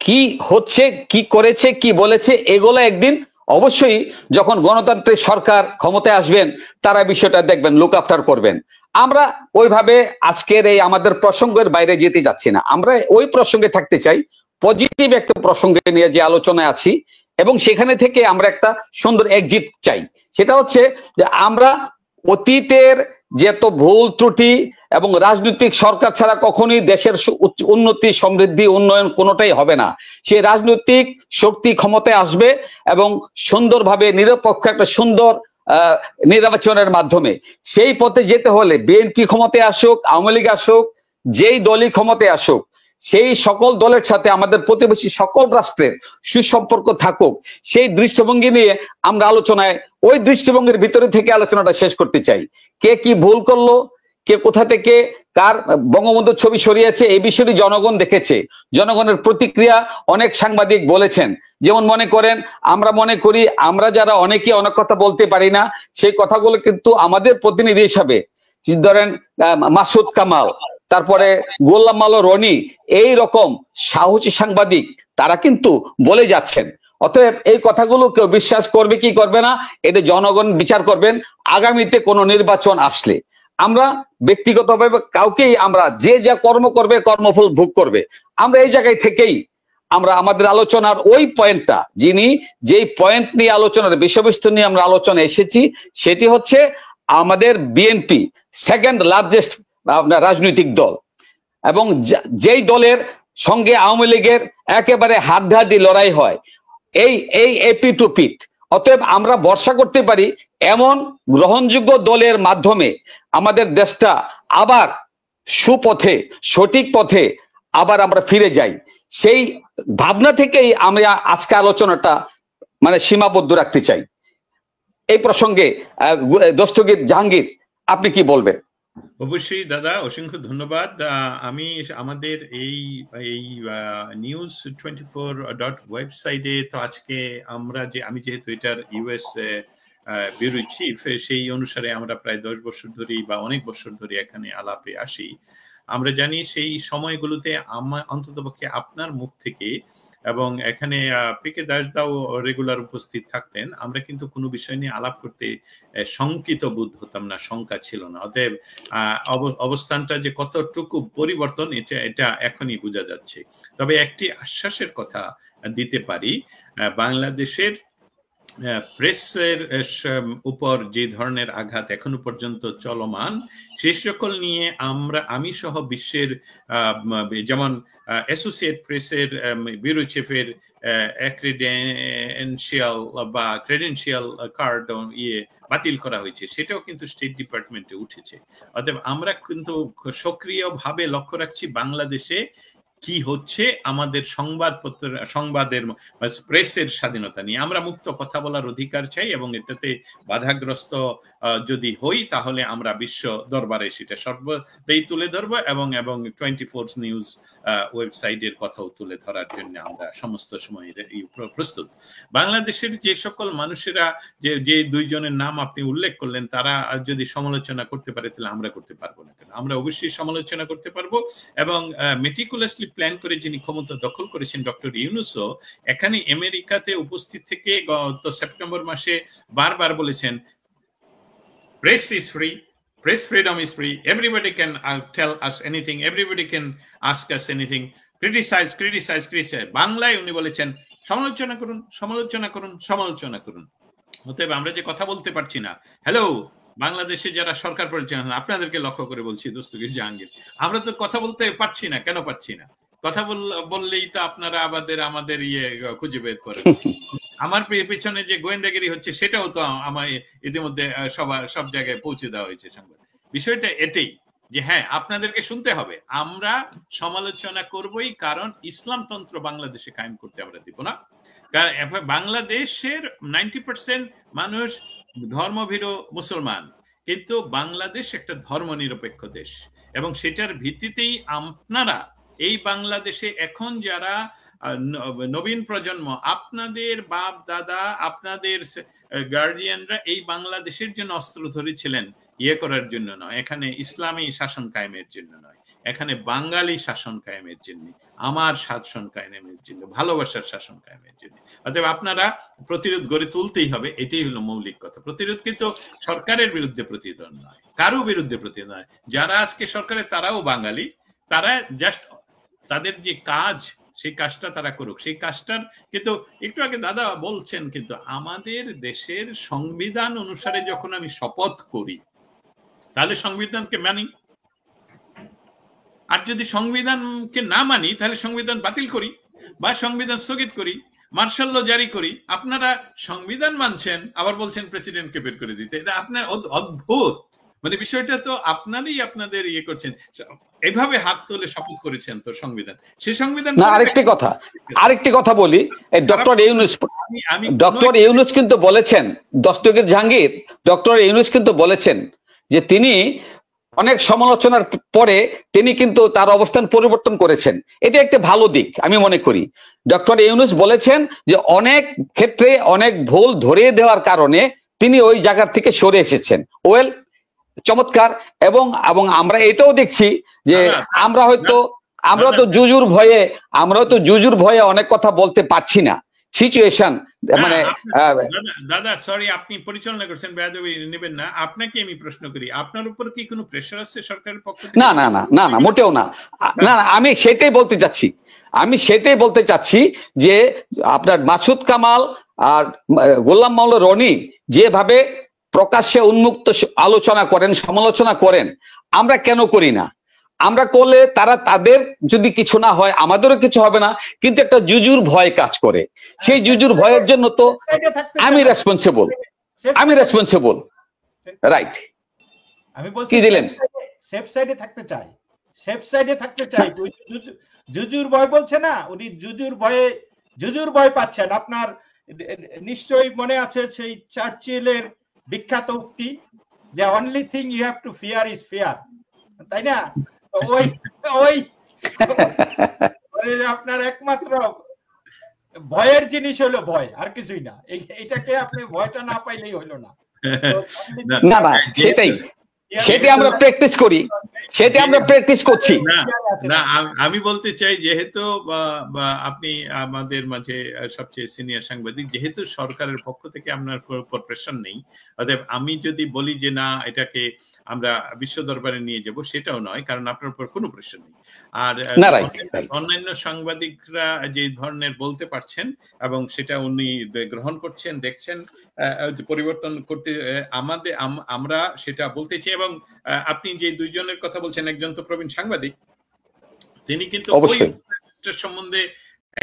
কি হচ্ছে, কি করেছে, কি বলেছে, এগুলো একদিন অবশ্যই যখন গণতান্ত্রিক সরকার ক্ষমতায় আসবেন তারা বিষয়টা দেখবেন, লুক আফটার করবেন। আমরা ওইভাবে আজকের এই আমাদের প্রসঙ্গের বাইরে যেতে যাচ্ছি না, আমরা ওই প্রসঙ্গে থাকতে চাই, পজিটিভ একটা প্রসঙ্গে নিয়ে যে আলোচনায় আছি, এবং সেখানে থেকে আমরা একটা সুন্দর এক্সিট চাই। সেটা হচ্ছে যে আমরা অতীতের যে এত ভুল ত্রুটি, এবং রাজনৈতিক সরকার ছাড়া কখনোই দেশের উন্নতি, সমৃদ্ধি, উন্নয়ন কোনোটাই হবে না। সেই রাজনৈতিক শক্তি ক্ষমতায় আসবে এবং সুন্দরভাবে নিরপেক্ষ একটা সুন্দর নির্বাচনের মাধ্যমে সেই পথে যেতে হলে বিএনপি ক্ষমতায় আসুক, আওয়ামী লীগ আসুক, যেই দলই ক্ষমতায় আসুক, সেই সকল দলের সাথে আমাদের প্রতিবেশী সকল রাষ্ট্রের সুসম্পর্ক থাকুক, সেই দৃষ্টিভঙ্গি নিয়ে আমরা আলোচনায়, ওই দৃষ্টিভঙ্গির ভিতরে থেকে আলোচনাটা শেষ করতে চাই। কে কি ভুল করলো, কে কোথা থেকে কার বঙ্গবন্ধুর ছবি সরিয়েছে, এই বিষয়টি জনগণ দেখেছে। জনগণের প্রতিক্রিয়া অনেক সাংবাদিক বলেছেন, যেমন মনে করেন, আমরা মনে করি আমরা যারা অনেকে অনেক কথা বলতে পারি না, সেই কথাগুলো কিন্তু আমাদের প্রতিনিধি হিসাবে, ধরেন মাসুদ কামাল, তারপরে গোলাম মালো রনি, এই রকম সাহসী সাংবাদিক তারা কিন্তু বলে যাচ্ছেন। অতএব এই কথাগুলো কেউ বিশ্বাস করবে কি করবে না, এটা জনগণ বিচার করবেন আগামীতে কোনো নির্বাচন আসলে। আমরা ব্যক্তিগতভাবে কাউকেই, আমরা যে যা কর্ম করবে কর্মফল ভোগ করবে। আমরা এই জায়গায় থেকেই আমরা আমাদের আলোচনার ওই পয়েন্টটা, যেই পয়েন্ট নিয়ে আলোচনার বিষয়বস্তু নিয়ে আমরা আলোচনা এসেছি, সেটি হচ্ছে আমাদের বিএনপি সেকেন্ড লার্জেস্ট রাজনৈতিক দল, এবং যেই দলের সঙ্গে আওয়ামী লীগের একেবারে হাড্ডাহাড্ডি লড়াই হয়, এই এপি টু পিট। অতএব আমরা ভরসা করতে পারি এমন গ্রহণযোগ্য দলের মাধ্যমে আমাদের দেশটা আবার সুপথে, সঠিক পথে আবার আমরা ফিরে যাই। সেই ভাবনা থেকেই আমরা আজকে আলোচনাটা সীমাবদ্ধ রাখতে চাই। এই প্রসঙ্গে দস্তগীর জাহাঙ্গীর, আপনি কি বলবেন? অবশ্যই দাদা, অসংখ্য ধন্যবাদ। আমি আমাদের এই নিউজ 24 ওয়েবসাইটে তো আজকে আমি যেহেতু এটার ইউএস ব্যুরো চিফ, সেই অনুসারে আমরা প্রায় 10 বছর ধরেই বা অনেক বছর ধরে এখানে আলাপে আসি। আমরা জানি সেই সময়গুলোতে অন্ততপক্ষে আপনার মুখ থেকে, এবং এখানে পিকে দাসদাও রেগুলার উপস্থিত থাকতেন, আমরা কিন্তু কোনো বিষয় নিয়ে আলাপ করতে শঙ্কিত বোধ হতাম না, শঙ্কা ছিল না। অতএব অবস্থানটা যে কতটুকু পরিবর্তন এটা এখনই বোঝা যাচ্ছে। তবে একটি আশ্বাসের কথা দিতে পারি, বাংলাদেশের প্রেসের উপর যে ধরনের আঘাত এখনো পর্যন্ত চলমান, সে সকল নিয়ে আমি সহ বিশ্বের যেমন অ্যাসোসিয়েট প্রেসের ব্যুরো চিফের ক্রেডেনশিয়াল কার্ড বাতিল করা হয়েছে, সেটাও কিন্তু স্টেট ডিপার্টমেন্টে উঠেছে। অতএব আমরা কিন্তু সক্রিয়ভাবে লক্ষ্য রাখছি বাংলাদেশে কি হচ্ছে আমাদের সংবাদের প্রেসের স্বাধীনতা নিয়ে। আমরা মুক্ত কথা বলার অধিকার চাই এবং এটাতে বাধাগ্রস্ত যদি হই তাহলে আমরা বিশ্ব দরবারে সেটা সর্বদাই তুলে ধরবো এবং 24 নিউজ ওয়েবসাইটের কথাও তুলে ধরার জন্য আমরা সমস্ত সময় প্রস্তুত। বাংলাদেশের যে সকল মানুষেরা যে দুইজনের নাম আপনি উল্লেখ করলেন, তারা যদি সমালোচনা করতে পারে তাহলে আমরা করতে পারবো না কেন? আমরা অবশ্যই সমালোচনা করতে পারবো এবং মেটিকুলাসলি প্ল্যান করে যিনি ক্ষমতা দখল করেছেন ডক্টর ইউনূসও এখানে আমেরিকাতে উপস্থিত থেকে গত সেপ্টেম্বর মাসে বারবার বলেছেন press is free, press freedom is free, everybody can tell us anything, everybody can ask us anything, criticise. বাংলায় উনি বলেছেন সমালোচনা করুন, সমালোচনা করুন, সমালোচনা করুন। অতএব আমরা যে কথা বলতে পারছি না, হ্যালো বাংলাদেশে যারা সরকার পরিচালনা, আপনাদেরকে লক্ষ্য করে বলছি দস্তগীর জাহাঙ্গীর, আমরা তো কথা বলতে পারছি না। কেন পারছি না? কথা বললেই তো আপনারা আমাদের খুঁজে বের করেন। আমার পেছনে যে গোয়েন্দাগিরি হচ্ছে সেটাও তো আমার ইতিমধ্যে সব জায়গায় পৌঁছে দেওয়া হয়েছে সংবাদ। বিষয়টা এটাই যে হ্যাঁ, আপনাদেরকে শুনতে হবে, আমরা সমালোচনা করবই, কারণ ইসলামতন্ত্র বাংলাদেশে কায়েম করতে আমরা দিব না। কারণ বাংলাদেশের 90% মানুষ ধর্মভীরু মুসলমান, কিন্তু বাংলাদেশ একটা ধর্মনিরপেক্ষ দেশ এবং সেটার ভিত্তিতেই আপনারা এই বাংলাদেশে এখন যারা নবীন প্রজন্ম, আপনাদের বাপ দাদা, আপনাদের গার্ডিয়ানরা এই বাংলাদেশের জন্য অস্ত্র ধরেছিলেন করার জন্য নয়, এখানে ইসলামী শাসন কায়েমের জন্য নয়, এখানে বাঙালি শাসন কায়েমের জন্য, আমার শাসন কায়েমের জন্য, ভালোবাসার শাসন কায়েমের জন্য। অতএব আপনারা প্রতিরোধ গড়ে তুলতেই হবে, এটাই হলো মৌলিক কথা। প্রতিরোধ কিন্তু সরকারের বিরুদ্ধে প্রতিরোধ নয়, কারো বিরুদ্ধে প্রতিরোধ নয়। যারা আজকে সরকারে তারাও বাঙালি, তারা জাস্ট তাদের যে কাজ সেই কাজটা তারা করুক, সেই কাজটার কিন্তু একটু আগে দাদা বলছেন, কিন্তু আমাদের দেশের সংবিধান অনুসারে যখন আমি শপথ করি তাহলে সংবিধানকে মানি, আর যদি সংবিধানকে না মানি তাহলে সংবিধান বাতিল করি বা সংবিধান স্থগিত করি, মার্শাল ল জারি করি। আপনারা সংবিধান মানছেন আবার বলছেন প্রেসিডেন্টকে বের করে দিতে, এটা আপনার অদ্ভুত। মানে বিষয়টা তো আপনারই আপনাদের করছেন, এইভাবে হাত তুলে শপথ করেছেন তো সংবিধান, সে সংবিধান। আরেকটি কথা বলি, ডক্টর ইউনূস কিন্তু বলেছেন, দস্তগীর জাহাঙ্গীর, ডক্টর ইউনূস কিন্তু বলেছেন যে তিনি অনেক সমালোচনার পরে তিনি কিন্তু তার অবস্থান পরিবর্তন করেছেন। এটা একটা ভালো দিক আমি মনে করি। ডক্টর ইউনূস বলেছেন যে অনেক ক্ষেত্রে অনেক ভুল ধরিয়ে দেওয়ার কারণে তিনি ওই জায়গা থেকে সরে এসেছেন। ওয়েল, চমৎকার। এবং আমরা এটাও দেখছি যে আমরা হয়তো জুজুর ভয়ে অনেক কথা বলতে পারছি না। সিচুয়েশন মানে দাদা সরি, আপনি পরিচালনা করছেন, বেয়াদবি নেবেন না। আপনাকে আমি প্রশ্ন করি, আপনার উপর কি কোনো প্রেসার আছে সরকারের পক্ষ থেকে? না না না না না, মোটেও না। না না, আমি সেটাই বলতে চাচ্ছি যে আপনার মাসুদ কামাল আর গোলাম মাওলা রনি যেভাবে প্রকাশ্যে উন্মুক্ত আলোচনা করেন, সমালোচনা করেন, আমরা কেন করি না? আমরা করলে তাদের যদি কিছু না হয় আমাদেরও কিছু হবে না, কিন্তু একটা জুজুর ভয় কাজ করে। সেই জুজুর ভয়ের জন্য তো আমি রেসপন্সিবল, রাইট? আমি বলছি কি দিলেন, সেফ সাইডে থাকতে চাই। জুজুর ভয় বলছে না, উনি জুজুর ভয় পাচ্ছেন। আপনার নিশ্চয়ই মনে আছে সেই চার্চিলের বিখ্যাত উক্তি যে only thing you have to fear is fear, তাই না? ওই আপনার একমাত্র ভয়ের জিনিস হলো ভয়, আর কিছুই না। এটাকে আপনি ভয়টা না পাইলেই হলো না। না না, সেটাই আমরা প্র্যাকটিস করি। সেটা আমরা প্র্যাকটিস করছি। না, আমি বলতে চাই, যেহেতু আপনি আমাদের মাঝে সবচেয়ে সিনিয়র সাংবাদিক, যেহেতু সরকারের পক্ষ থেকে আপনার উপর প্রেশার নেই, অতএব আমি যদি বলি যে না এটাকে আমরা বিশ্ব দরবারে নিয়ে যাব, সেটাও নয়, কারণ আপনার উপর কোনো প্রেশার নেই। আর অন্যান্য সাংবাদিকরা যে ধরনের বলতে পারছেন এবং সেটা উনি গ্রহণ করছেন, দেখছেন, পরিবর্তন করতে আমরা সেটা বলতে চাই। এবং আপনি যে দুইজনের কথা বলছেন, একজন তো প্রবীণ সাংবাদিক, তিনি কিন্তু সম্বন্ধে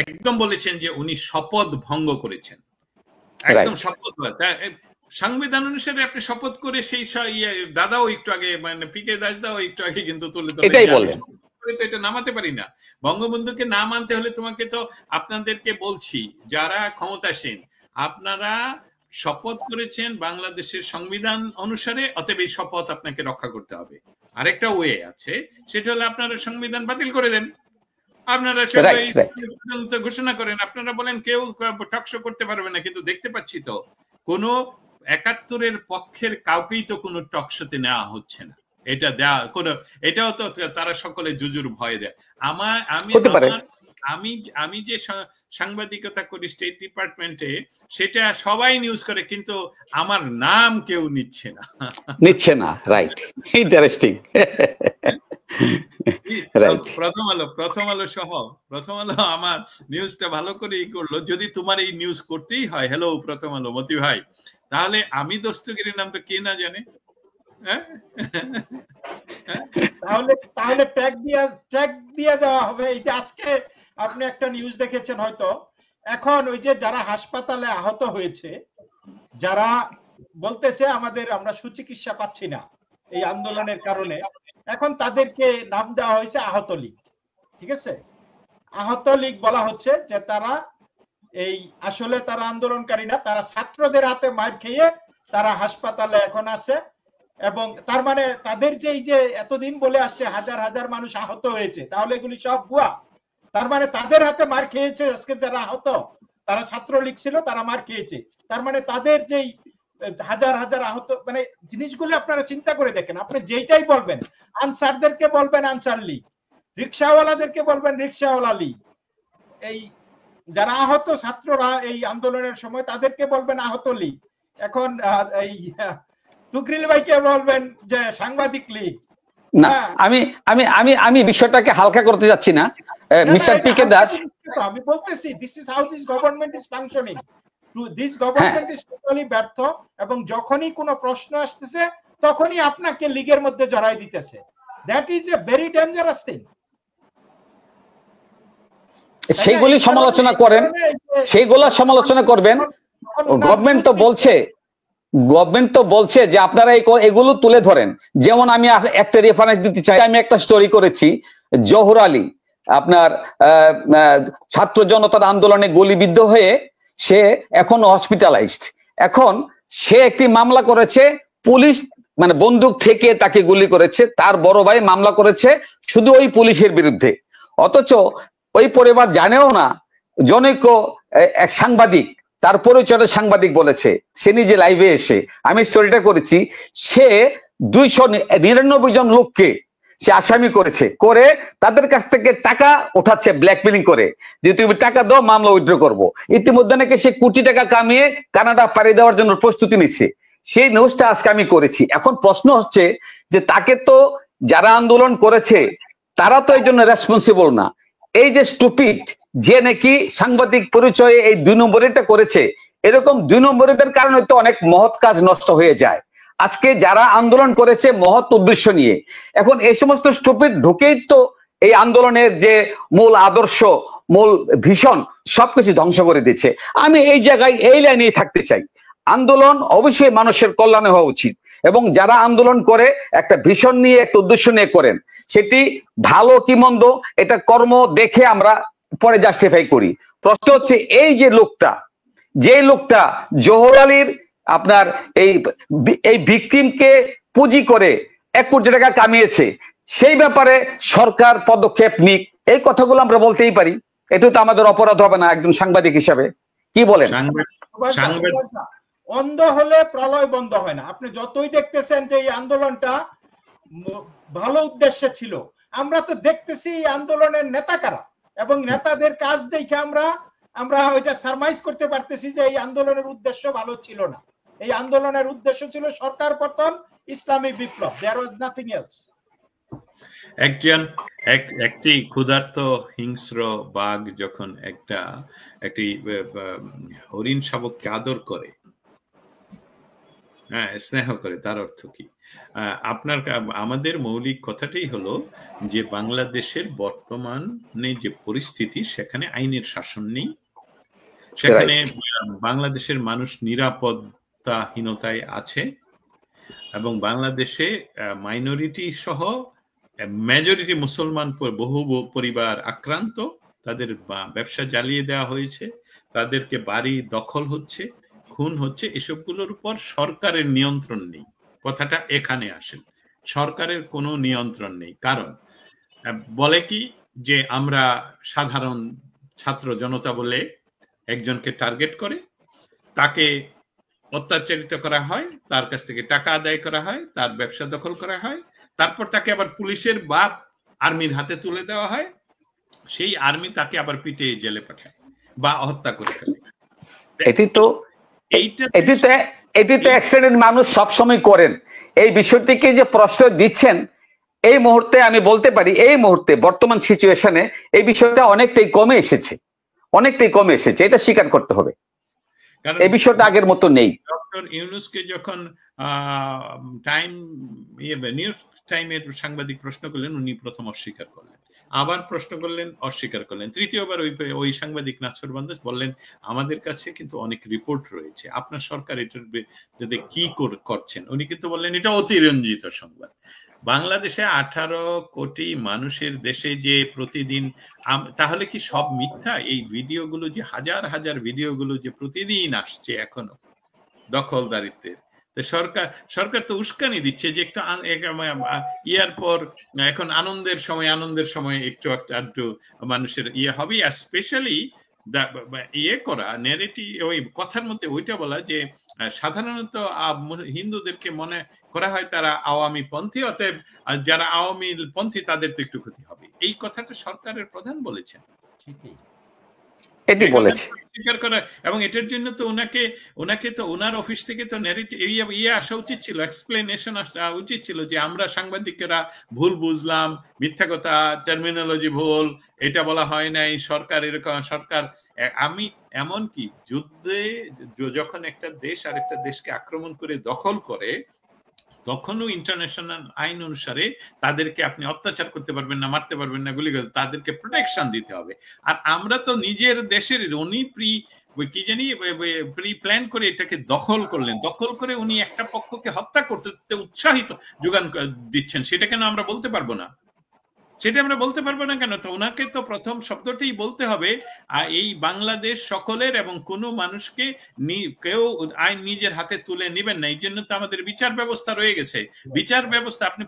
একদম বলেছেন যে উনি শপথ ভঙ্গ করেছেন, একদম শপথ। সংবিধান অনুসারে আপনি শপথ করে সেই দাদাও একটু আগে, মানে পিকে দাদাও একটু আগে কিন্তু তুলে ধরে তো এটা নামাতে পারি না। বঙ্গবন্ধুকে না মানতে হলে তোমাকে তো, আপনাদেরকে বলছি যারা ক্ষমতাসীন, আপনারা শপথ করেছেন বাংলাদেশের সংবিধান অনুসারে, অতএব এই শপথ আপনাকে রক্ষা করতে হবে। আরেকটা ওয়ে আছে, সেটা হলো আপনারা সংবিধান বাতিল করে দেন, আপনারা ঘোষণা করেন, আপনারা বলেন কেউ টকশো করতে পারবে না। কিন্তু দেখতে পাচ্ছি তো কোনো ৭১-এর পক্ষের কাউকেই তো কোনো টকশোতে নেওয়া হচ্ছে না। এটা দেয়া কোনো, এটাও তো তারা সকলে জুজুর ভয় দেয়। আমি যে সাংবাদিকতা করি স্টেট ডিপার্টমেন্টে, সেটা সবাই নিউজ করে, কিন্তু আমার নাম কেউ নিচ্ছে না। Right, interesting. প্রথম আলো সহ প্রথম আলো আমার নিউজটা ভালো করেই করলো। যদি তোমার এই নিউজ করতেই হয়, হ্যালো প্রথম আলো, মতি ভাই, তাহলে আমি দস্তগিরির নাম তো কে না জানে। তাহলে ট্যাগ দিয়ে দেওয়া হবে। এই যে আজকে আপনি একটা নিউজ দেখেছেন হয়তো, এখন ওই যে যারা হাসপাতালে আহত হয়েছে, যারা বলতেছে আমরা সুচিকিৎসা পাচ্ছি না এই আন্দোলনের কারণে, এখন তাদেরকে নাম দেওয়া হয়েছে আহত লীগ। ঠিক আছে, আহত লীগ বলা হচ্ছে যে তারা আসলে তারা আন্দোলনকারী না, তারা ছাত্রদের হাতে মার খেয়ে তারা হাসপাতালে এখন আছে। এবং তার মানে তাদের যে এতদিন বলে আসছে হাজার হাজার মানুষ আহত হয়েছে, তাহলে এগুলি সব ভুয়া। তার মানে তাদের হাতে মার খেয়েছে আজকে যারা আহত, তারা ছাত্রলীগ ছিল, তারা মার খেয়েছে। তার মানে তাদের যেই হাজার হাজার আহত, মানে জিনিসগুলো আপনারা চিন্তা করে দেখেন। আপনি যেটাই বলবেন, আনসারদেরকে বলবেন আনসার লীগ, রিক্সাওয়ালাদেরকে বলবেন রিক্সাওয়ালা লীগ, এই যারা আহত ছাত্ররা এই আন্দোলনের সময় তাদেরকে বলবেন আহত লীগ। এখন এই তুকরিল ভাইকে বলবেন যে সাংবাদিক লীগ। না, আমি বিষয়টাকে হালকা করতে যাচ্ছি না মিস্টার পিকে দাস। আমি বলতেছি this is how this government is functioning. This government is totally ব্যর্থ, এবং যখনই কোনো প্রশ্ন আসতেছে তখনই আপনাকে লীগের মধ্যে জড়াই দিতেছে। That is a very dangerous thing. সেইগুলি সমালোচনা করবেন। গভর্নমেন্ট তো বলছে যে আপনারা এগুলো তুলে ধরেন। যেমন আমি একটা রেফারেন্স দিতে চাই, আমি একটা স্টোরি করেছি, জহুর আলী আপনার ছাত্র জনতার আন্দোলনে গুলিবিদ্ধ হয়ে সে এখন হসপিটালাইজড। এখন সে একটি মামলা করেছে, পুলিশ মানে বন্দুক থেকে তাকে গুলি করেছে, তার বড় ভাই মামলা করেছে শুধু ওই পুলিশের বিরুদ্ধে। অথচ ওই পরিবার জানেও না জনৈক এক সাংবাদিক, তার পরিচয়টা সাংবাদিক বলেছে, সে নিজে লাইভে এসে, আমি স্টোরিটা করেছি, সে 299 জন লোককে সে আসামি করেছে, করে তাদের কাছ থেকে টাকা উঠাচ্ছে ব্ল্যাকমেলিং করে, যে তুমি টাকা দাও মামলা উইথড্র করবো। ইতিমধ্যে নাকি সে কোটি টাকা কামিয়ে কানাডা পাড়ি দেওয়ার জন্য প্রস্তুতি নিচ্ছে। সেই নিউজটা আজকে আমি করেছি। এখন প্রশ্ন হচ্ছে যে তাকে তো যারা আন্দোলন করেছে তারা তো এই জন্য রেসপন্সিবল না। এই যে স্টুপিড যে নাকি সাংবাদিক পরিচয়ে এই 2 নম্বরিটা করেছে, এরকম 2 নম্বরিদের কারণে তো অনেক মহৎ কাজ নষ্ট হয়ে যায়। আজকে যারা আন্দোলন করেছে মহৎ উদ্দেশ্য নিয়ে, এখন এই সমস্ত স্টুপিড ঢুকেই তো এই আন্দোলনের যে মূল আদর্শ, মূল ভিশন সবকিছু ধ্বংস করে দিচ্ছে। আমি এই জায়গায় এই লাইনেই থাকতে চাই। আন্দোলন অবশ্যই মানুষের কল্যাণে হওয়া উচিত, এবং যারা আন্দোলন করে একটা ভিশন নিয়ে, একটা উদ্দেশ্য নিয়ে করেন, সেটি ভালো কি মন্দ এটা কর্ম দেখে আমরা পরে জাস্টিফাই করি। প্রশ্ন হচ্ছে এই যে লোকটা জহুর আলীর আপনার এই ভিকটিমকে পুঁজি করে 1 কোটি টাকা কামিয়েছে, সেই ব্যাপারে সরকার পদক্ষেপ নিক, এই কথাগুলো আমরা বলতেই পারি। এটা তো আমাদের অপরাধ হবে না একজন সাংবাদিক হিসাবে, কি বলেন? অন্ধ হলে প্রলয় বন্ধ হয় না। আপনি যতই দেখতেছেন যে এই আন্দোলনটা ভালো উদ্দেশ্য ছিল। আমরা তো দেখতেছি আন্দোলনের নেতা কারা এবং নেতাদের কাজ দেখে আমরা ওইটা সারমাইজ করতে পারতেছি যে এই আন্দোলনের উদ্দেশ্য ভালো ছিল না। এই আন্দোলনের উদ্দেশ্য ছিল সরকার পতন, ইসলামী বিপ্লব। দেয়ার ওয়াজ নাথিং এলস। একটি ক্ষুধার্ত হিংস্র বাঘ যখন একটি হরিণ শাবককে আদর করে, হ্যাঁ, স্নেহ করে, তার অর্থ কি? আমাদের মৌলিক কথাটাই হলো যে বাংলাদেশের বর্তমানে যে পরিস্থিতি, সেখানে আইনের শাসন নেই, সেখানে বাংলাদেশের মানুষ নিরাপত্তাহীনতায় আছে এবং বাংলাদেশে মাইনরিটি সহ মেজরিটি মুসলমান বহু পরিবার আক্রান্ত, তাদের ব্যবসা জ্বালিয়ে দেওয়া হয়েছে, তাদেরকে বাড়ি দখল হচ্ছে, খুন হচ্ছে। এসবগুলোর উপর সরকারের নিয়ন্ত্রণ নেই। কথাটা এখানে আসে, সরকারের কোনো নিয়ন্ত্রণ নেই। কারণ বলে কি যে আমরা সাধারণ ছাত্র জনতা বলে একজনকে টার্গেট করে তাকে অত্যাচারিত করা হয়, তার কাছ থেকে টাকা আদায় করা হয়, তার ব্যবসা দখল করা হয়, তারপর তাকে আবার পুলিশের বা আর্মির হাতে তুলে দেওয়া হয়, সেই আর্মি তাকে আবার পিটিয়ে জেলে পাঠায় বা হত্যা করে ফেলে। এটি তো অ্যাক্সিডেন্ট মানুষ সবসময় করেন। এই বিষয়টিকে যে প্রশ্রয় দিচ্ছেন, এই মুহূর্তে আমি বলতে পারি এই মুহূর্তে বর্তমান সিচুয়েশনে এই বিষয়টা অনেকটাই কমে এসেছে, এটা স্বীকার করতে হবে। এই বিষয়টা আগের মতো নেই। ডক্টর ইউনূসকে যখন নিউ টাইমের সাংবাদিক প্রশ্ন করলেন, উনি প্রথম অস্বীকার করলেন, আবার প্রশ্ন করলেন, অস্বীকার করলেন, তৃতীয়বার ওই সাংবাদিক নাছর বান্দাস বললেন আমাদের কাছে কিন্তু অনেক রিপোর্ট রয়েছে, আপনার সরকার এটার যদি কি করছেন। উনি কিন্তু বললেন এটা অতিরঞ্জিত সংবাদ। বাংলাদেশে 18 কোটি মানুষের দেশে যে প্রতিদিন, তাহলে কি সব মিথ্যা? এই ভিডিওগুলো যে হাজার হাজার ভিডিওগুলো যে প্রতিদিন আসছে এখনো দখলদারিত্বের, সরকার তো উস্কানি দিচ্ছে যে একটু ইয়ার পর এখন আনন্দের সময় একটু মানুষের হবে। আর স্পেশালি করা নেরেটিভ, ওই কথার মধ্যে ওইটা বলা যে সাধারণত হিন্দুদেরকে মনে করা হয় তারা আওয়ামী পন্থী, অতএব যারা আওয়ামী পন্থী তাদের তো একটু ক্ষতি হবে। এই কথাটা সরকারের প্রধান বলেছেন, এটি বলেছে স্বীকার করা। এবং এটার জন্য তো ওনাকে তো ওনার অফিস থেকে তো আসা উচিত ছিল, এক্সপ্লেনেশন আসা উচিত ছিল যে আমরা সাংবাদিকেরা ভুল বুঝলাম, মিথ্যা কথা, টার্মিনোলজি ভুল, এটা বলা হয় নাই, সরকার এরকম সরকার। আমি এমনকি যুদ্ধে যখন একটা দেশ আর একটা দেশকে আক্রমণ করে দখল করে, তখনও ইন্টারন্যাশনাল আইন অনুসারে তাদেরকে আপনি অত্যাচার করতে পারবেন না, মারতে পারবেন না, গুলি করতে, তাদেরকে প্রোটেকশন দিতে হবে। আর আমরা তো নিজের দেশের উনি কি জানি প্রি প্ল্যান করে এটাকে দখল করলেন, দখল করে উনি একটা পক্ষকে হত্যা করতে উৎসাহিত যোগান দিচ্ছেন। সেটা কেন আমরা বলতে পারবো না? সেটা আমরা বলতে পারবো না কেন? তো ওনাকে তো প্রথম শব্দটাই বলতে হবে, এই বাংলাদেশ সকলের এবং কোনো মানুষকে কেউ আইন নিজের হাতে তুলে নেবেন না। এই জন্য তো আমাদের বিচার ব্যবস্থা রয়ে গেছে। বিচার ব্যবস্থা আপনি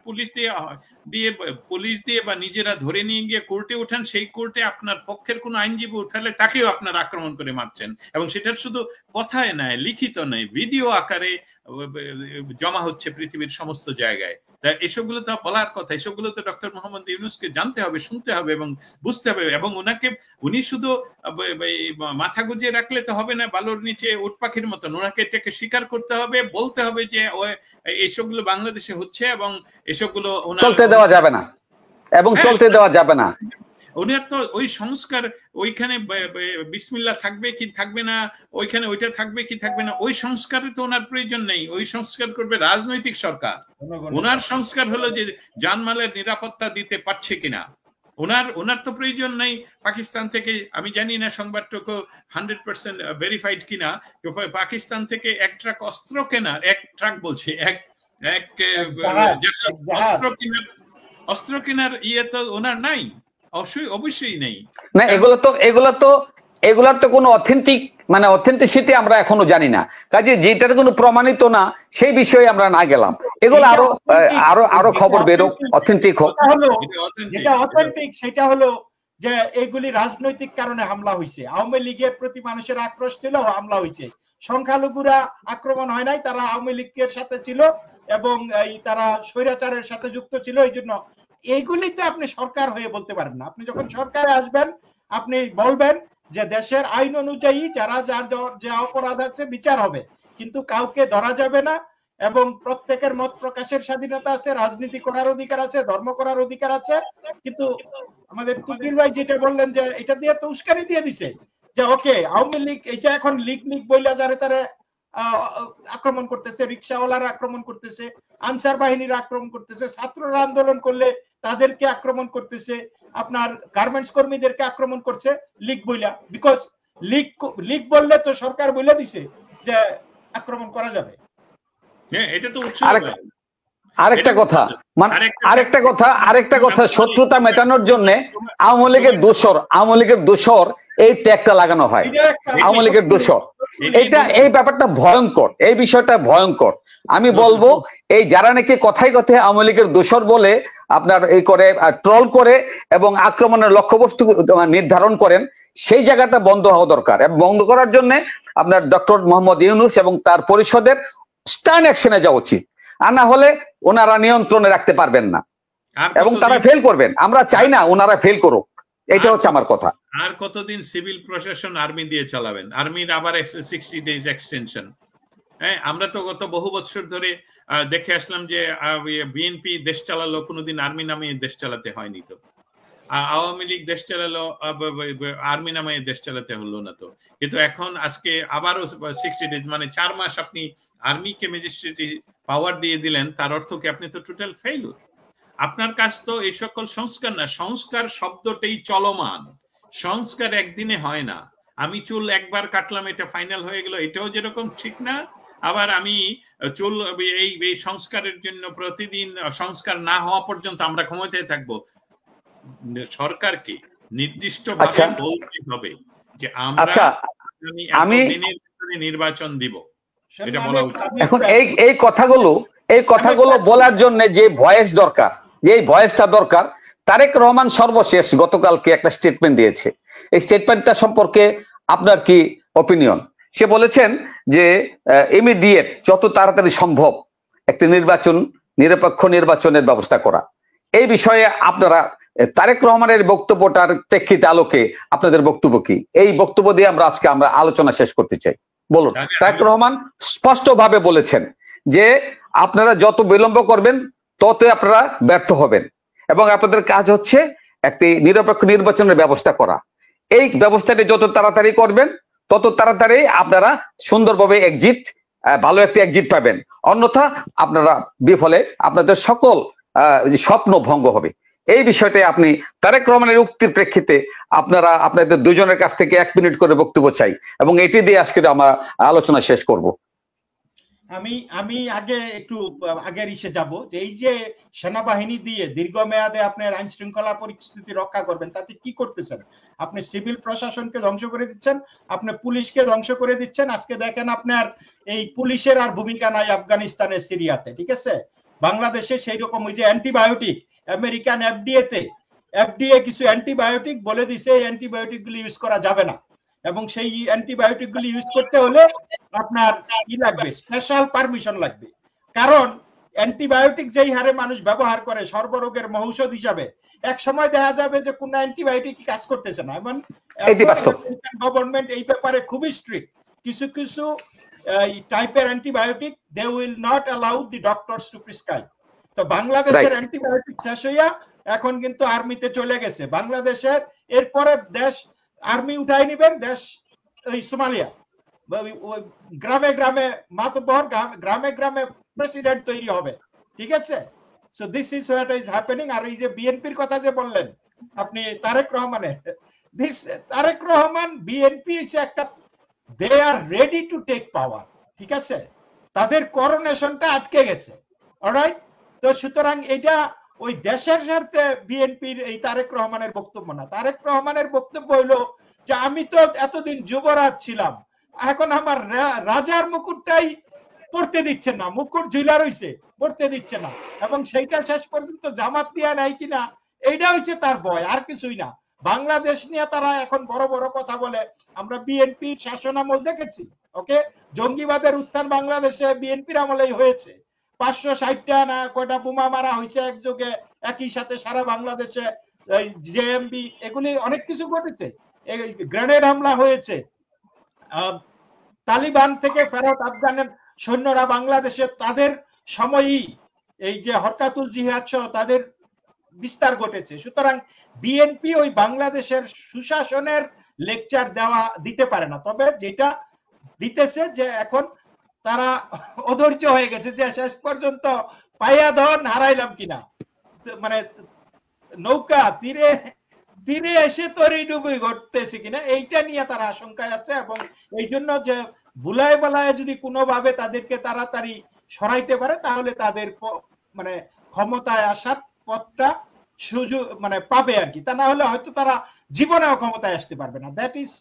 পুলিশ দিয়ে বা নিজেরা ধরে নিয়ে গিয়ে কোর্টে উঠান, সেই কোর্টে আপনার পক্ষের কোনো আইনজীবী উঠালে তাকেও আপনার আক্রমণ করে মারছেন, এবং সেটার শুধু কথায় নয়, লিখিত নয়, ভিডিও আকারে জমা হচ্ছে পৃথিবীর সমস্ত জায়গায়। এসবগুলো তো বলার কথা, এসবগুলো তো ডক্টর মোহাম্মদ ইউনূসকে জানতে হবে, শুনতে হবে এবং বুঝতে হবে। এবং উনি শুধু মাথা গুজিয়ে রাখলে তো হবে না, বালুর নিচে উট পাখির মতন। ওনাকে এটাকে স্বীকার করতে হবে, বলতে হবে যে এসবগুলো বাংলাদেশে হচ্ছে এবং এসবগুলো চলতে দেওয়া যাবে না, এবং চলতে দেওয়া যাবে না। ওনার তো ওই সংস্কার, ওইখানে বিসমিল্লাহ থাকবে কি থাকবে না, ওইখানে ওইটা থাকবে কি থাকবে না, ওই সংস্কারে তো ওনার প্রয়োজন নেই। ওই সংস্কার করবে রাজনৈতিক সরকার। ওনার সংস্কার হলো যে জানমালের নিরাপত্তা দিতে পারছে কিনা। ওনার তো প্রয়োজন নেই পাকিস্তান থেকে, আমি জানি না সংবাদটুকু 100% ভেরিফাইড কিনা, পাকিস্তান থেকে এক ট্রাক অস্ত্র কেনার, অস্ত্র কেনার ইয়ে তো ওনার নাই, অবশ্যই নেই না। এগুলার তো কোনো অথেন্টিসিটি আমরা এখনো জানি না, কাজে যেটার কোনো প্রমাণিত না সেই বিষয়ে আমরা না গেলাম। এগুলো আরো খবর বেরোক, অথেন্টিক হোক। যেটা অথেন্টিক সেটা হলো যে এগুলি রাজনৈতিক কারণে হামলা হয়েছে। আওয়ামী লীগের প্রতি মানুষের আক্রোশ ছিল, হামলা হয়েছে। সংখ্যালঘুরা আক্রমণ হয় নাই, তারা আওয়ামী লীগের সাথে ছিল, এবং এই তারা স্বৈরাচারের সাথে যুক্ত ছিল, এই জন্য এইগুলি তো আপনি সরকার হয়ে বলতে পারেন না। আপনি যখন সরকারে আসবেন আপনি বলবেন যে দেশের আইন অনুযায়ী যারা যার যে অপরাধ আছে বিচার হবে, কিন্তু কাউকে ধরা যাবে না, এবং প্রত্যেকের মত প্রকাশের স্বাধীনতা আছে, রাজনীতি করার অধিকার আছে, ধর্ম করার অধিকার আছে। কিন্তু আমাদের তুকির ভাই যেটা বললেন যে এটা দিয়ে তো উস্কানি দিয়ে দিছে যে ওকে আওয়ামী লীগ এইটা এখন লীগ বইলা যারে তারে আক্রমণ করতেছে, রিক্সাওয়ালারা আক্রমণ করতেছে, আনসার বাহিনীরা আক্রমণ করতেছে, ছাত্ররা আন্দোলন করলে তাদেরকে আক্রমণ করতেছে, আপনার গার্মেন্টস কর্মীদেরকে আক্রমণ করছে লীগ বইলা, বিকজ লীগ বললে তো সরকার বলে দিছে যে আক্রমণ করা যাবে। এটা তো আরেকটা কথা শত্রুতা মেটানোর জন্য আওয়ামী লীগের দোষর এই ট্যাগটা লাগানো হয়, আওয়ামী লীগের দোষর। এই ব্যাপারটা ভয়ঙ্কর, এই বিষয়টা ভয়ঙ্কর। আমি বলবো এই যারা নাকি কথায় কথায় আওয়ামী লীগের দোষর বলে আপনার এই করে ট্রল করে এবং আক্রমণের লক্ষ্যবস্তু নির্ধারণ করেন, সেই জায়গাটা বন্ধ হওয়া দরকার। এবং বন্ধ করার জন্য আপনার ডক্টর মোহাম্মদ ইউনূস এবং তার পরিষদের স্টার্ন অ্যাকশনে যাওয়া উচিত, আর না হলে ওনারা নিয়ন্ত্রণে রাখতে পারবেন না এবং তারা ফেল করবেন। আমরা চাই না ওনারা ফেল করুক, এটা হচ্ছে আমার কথা। আর কতদিন সিভিল প্রশাসন আর্মি দিয়ে চালাবেন? আর্মির আবার 60 ডেজ এক্সটেনশন। হ্যাঁ, আমরা তো গত বহু বছর ধরে দেখে আসলাম যে বিএনপি দেশ চালালো, কোনোদিন আর্মি নামে দেশ চালাতে হয়নি। তো আওয়ামী লীগ দেশ চালালো, আর্মি নামে দেশ চালাতে হলো না। তো কিন্তু এখন আজকে আবারও 60 ডেজ, মানে 4 মাস আপনি আর্মিকে ম্যাজিস্ট্রেটি পাওয়ার দিয়ে দিলেন, তার অর্থ কি আপনি তো টোটাল ফেইলুর। আপনার কাজ তো এই সকল সংস্কার না, সংস্কার শব্দটাই চলমান, সংস্কার একদিনে হয় না। আমি চুল একবার কাটলাম এটা ফাইনাল হয়ে গেল, এটাও যেরকম ঠিক না। আবার আমি চুল এই সংস্কারের জন্য প্রতিদিন সংস্কার না হওয়া পর্যন্ত আমরা ক্ষমতায় থাকবো। সরকারকে নির্দিষ্টভাবে বলতে হবে যে আমরা দিনের ভিতরে নির্বাচন দিব, এটা বলা উচিত। এখন এই কথাগুলো বলার জন্য যে ভয়েস দরকার, যে ভয়েসটা দরকার, তারেক রহমান সর্বশেষ গতকালকে একটা স্টেটমেন্ট দিয়েছে। এই স্টেটমেন্টটা সম্পর্কে আপনার কি অপিনিয়ন? সে বলেছেন যে ইমিডিয়েট, যত তাড়াতাড়ি সম্ভব একটি নিরপেক্ষ নির্বাচনের ব্যবস্থা করা। এই বিষয়ে আপনারা তারেক রহমানের বক্তব্যটার প্রেক্ষিতে আলোকে আপনাদের বক্তব্য কি? এই বক্তব্য দিয়ে আমরা আলোচনা শেষ করতে চাই। বলুন। তারেক রহমান স্পষ্টভাবে বলেছেন যে আপনারা যত বিলম্ব করবেন ততই আপনারা ব্যর্থ হবেন, এবং আপনাদের কাজ হচ্ছে একটি নিরপেক্ষ নির্বাচনের ব্যবস্থা করা। এই ব্যবস্থাটি যত তাড়াতাড়ি করবেন তত তাড়াতাড়ি আপনারা সুন্দরভাবে ভালো একটি এক্সিট পাবেন, অন্যথা আপনারা বিফলে আপনাদের সকল স্বপ্ন ভঙ্গ হবে। এই বিষয়টাই আপনি তারেক রহমানের উক্তির প্রেক্ষিতে আপনাদের দুজনের কাছ থেকে 1 মিনিট করে বক্তব্য চাই, এবং এটি দিয়ে আজকে আমরা আলোচনা শেষ করব। আমি আগে একটু আগের ইসে যাব যে এই যে সেনাবাহিনী দিয়ে দীর্ঘমেয়াদে আপনার আইন শৃঙ্খলা পরিস্থিতি রক্ষা করবেন, তাতে কি করতেছেন? আপনি সিভিল প্রশাসনকে ধ্বংস করে দিচ্ছেন, আপনি পুলিশকে ধ্বংস করে দিচ্ছেন। আজকে দেখেন আপনার এই পুলিশের আর ভূমিকা নাই আফগানিস্তানের, সিরিয়াতে, ঠিক আছে? বাংলাদেশে সেই রকম ওই যে অ্যান্টিবায়োটিক, আমেরিকান এফডিএ কিছু অ্যান্টিবায়োটিক বলে দিছে এই অ্যান্টিবায়োটিক গুলি ইউজ করা যাবে না, এবং সেই অ্যান্টিবায়োটিক গুলি ইউজ করতে হলে আপনার কি লাগবে? স্পেশাল পারমিশন লাগবে। কারণ অ্যান্টিবায়োটিক যেই হারে মানুষ ব্যবহার করে সর্বরোগের মহৌষধ হিসাবে, এক সময় দেখা যাবে যে কোন অ্যান্টিবায়োটিক কাজ করতেছে না। এবং গভর্নমেন্ট এই ব্যাপারে খুবই স্ট্রিক্ট। কিছু কিছু টাইপের antibiotic they will not allow the doctors to prescribe. তো বাংলাদেশের অ্যান্টিবায়োটিক শেষ হইয়া এখন কিন্তু আর্মিতে চলে গেছে। বাংলাদেশের এরপরে দেশ আর্মি উঠাই নিবেন, দেশ ওই সোমালিয়া, গ্রামে গ্রামে মাতব্বর, গ্রামে গ্রামে প্রেসিডেন্ট তৈরি হবে, ঠিক আছে? So this is what is happening. আর এই যে বিএনপির কথা যে বললেন আপনি, তারেক রহমান বিএনপি হচ্ছে একটা, দে আর রেডি টু টেক পাওয়ার, ঠিক আছে? তাদের করোনেশনটা আটকে গেছে, অলরাইট? তো সুতরাং এটা ওই দেশের স্বার্থে বিএনপির এই তারেক রহমানের বক্তব্য না। তারেক রহমানের বক্তব্য হইলো যে আমি তো এতদিন যুবরাজ ছিলাম, এখন আমার রাজার মুকুটটাই পড়তে দিচ্ছে না, মুকুট ঝুলা রইছে, পড়তে দিচ্ছে না, এবং সেইটা শেষ পর্যন্ত জামাত দিয়া নাই কিনা এইটা হচ্ছে তার ভয়, আর কিছুই না। বাংলাদেশ নিয়ে তারা এখন বড় বড় কথা বলে। আমরা বিএনপির শাসন আমল দেখেছি, ওকে? জঙ্গিবাদের উত্থান বাংলাদেশে বিএনপির আমলেই হয়েছে। 560টা না কয়টা বোমা মারা হয়েছে একযোগে একই সাথে সারা বাংলাদেশে, জেএমবি, এগুলি অনেক কিছু ঘটেছে, গ্রেনেড হামলা হয়েছে, তালিবান থেকে ফেরত আফগানের সৈন্যরা বাংলাদেশে তাদের সময়ই এই যে হরকাতুল জিহাদ সহ তাদের বিস্তার ঘটেছে। সুতরাং বিএনপি ওই বাংলাদেশের সুশাসনের লেকচার দিতে পারে না। তবে যেটা দিতেছে যে এখন তারা অধৈর্য হয়ে গেছে যে শেষ পর্যন্ত পাইয়া ধন হারাইলাম কিনা, মানে নৌকা তীরে এসে তরি ডুবি ঘটতেছে কিনা এইটা নিয়ে তারা আশঙ্কায় আছে। এবং এই জন্য যে বুলায় বেলায় যদি কোনোভাবে তাদেরকে তাড়াতাড়ি সরাইতে পারে তাহলে তাদের মানে ক্ষমতায় আসার পথটা সুযোগ মানে পাবে আর কি। তা না হলে হয়তো তারা জীবনেও ক্ষমতায় আসতে পারবে না। দ্যাট ইজ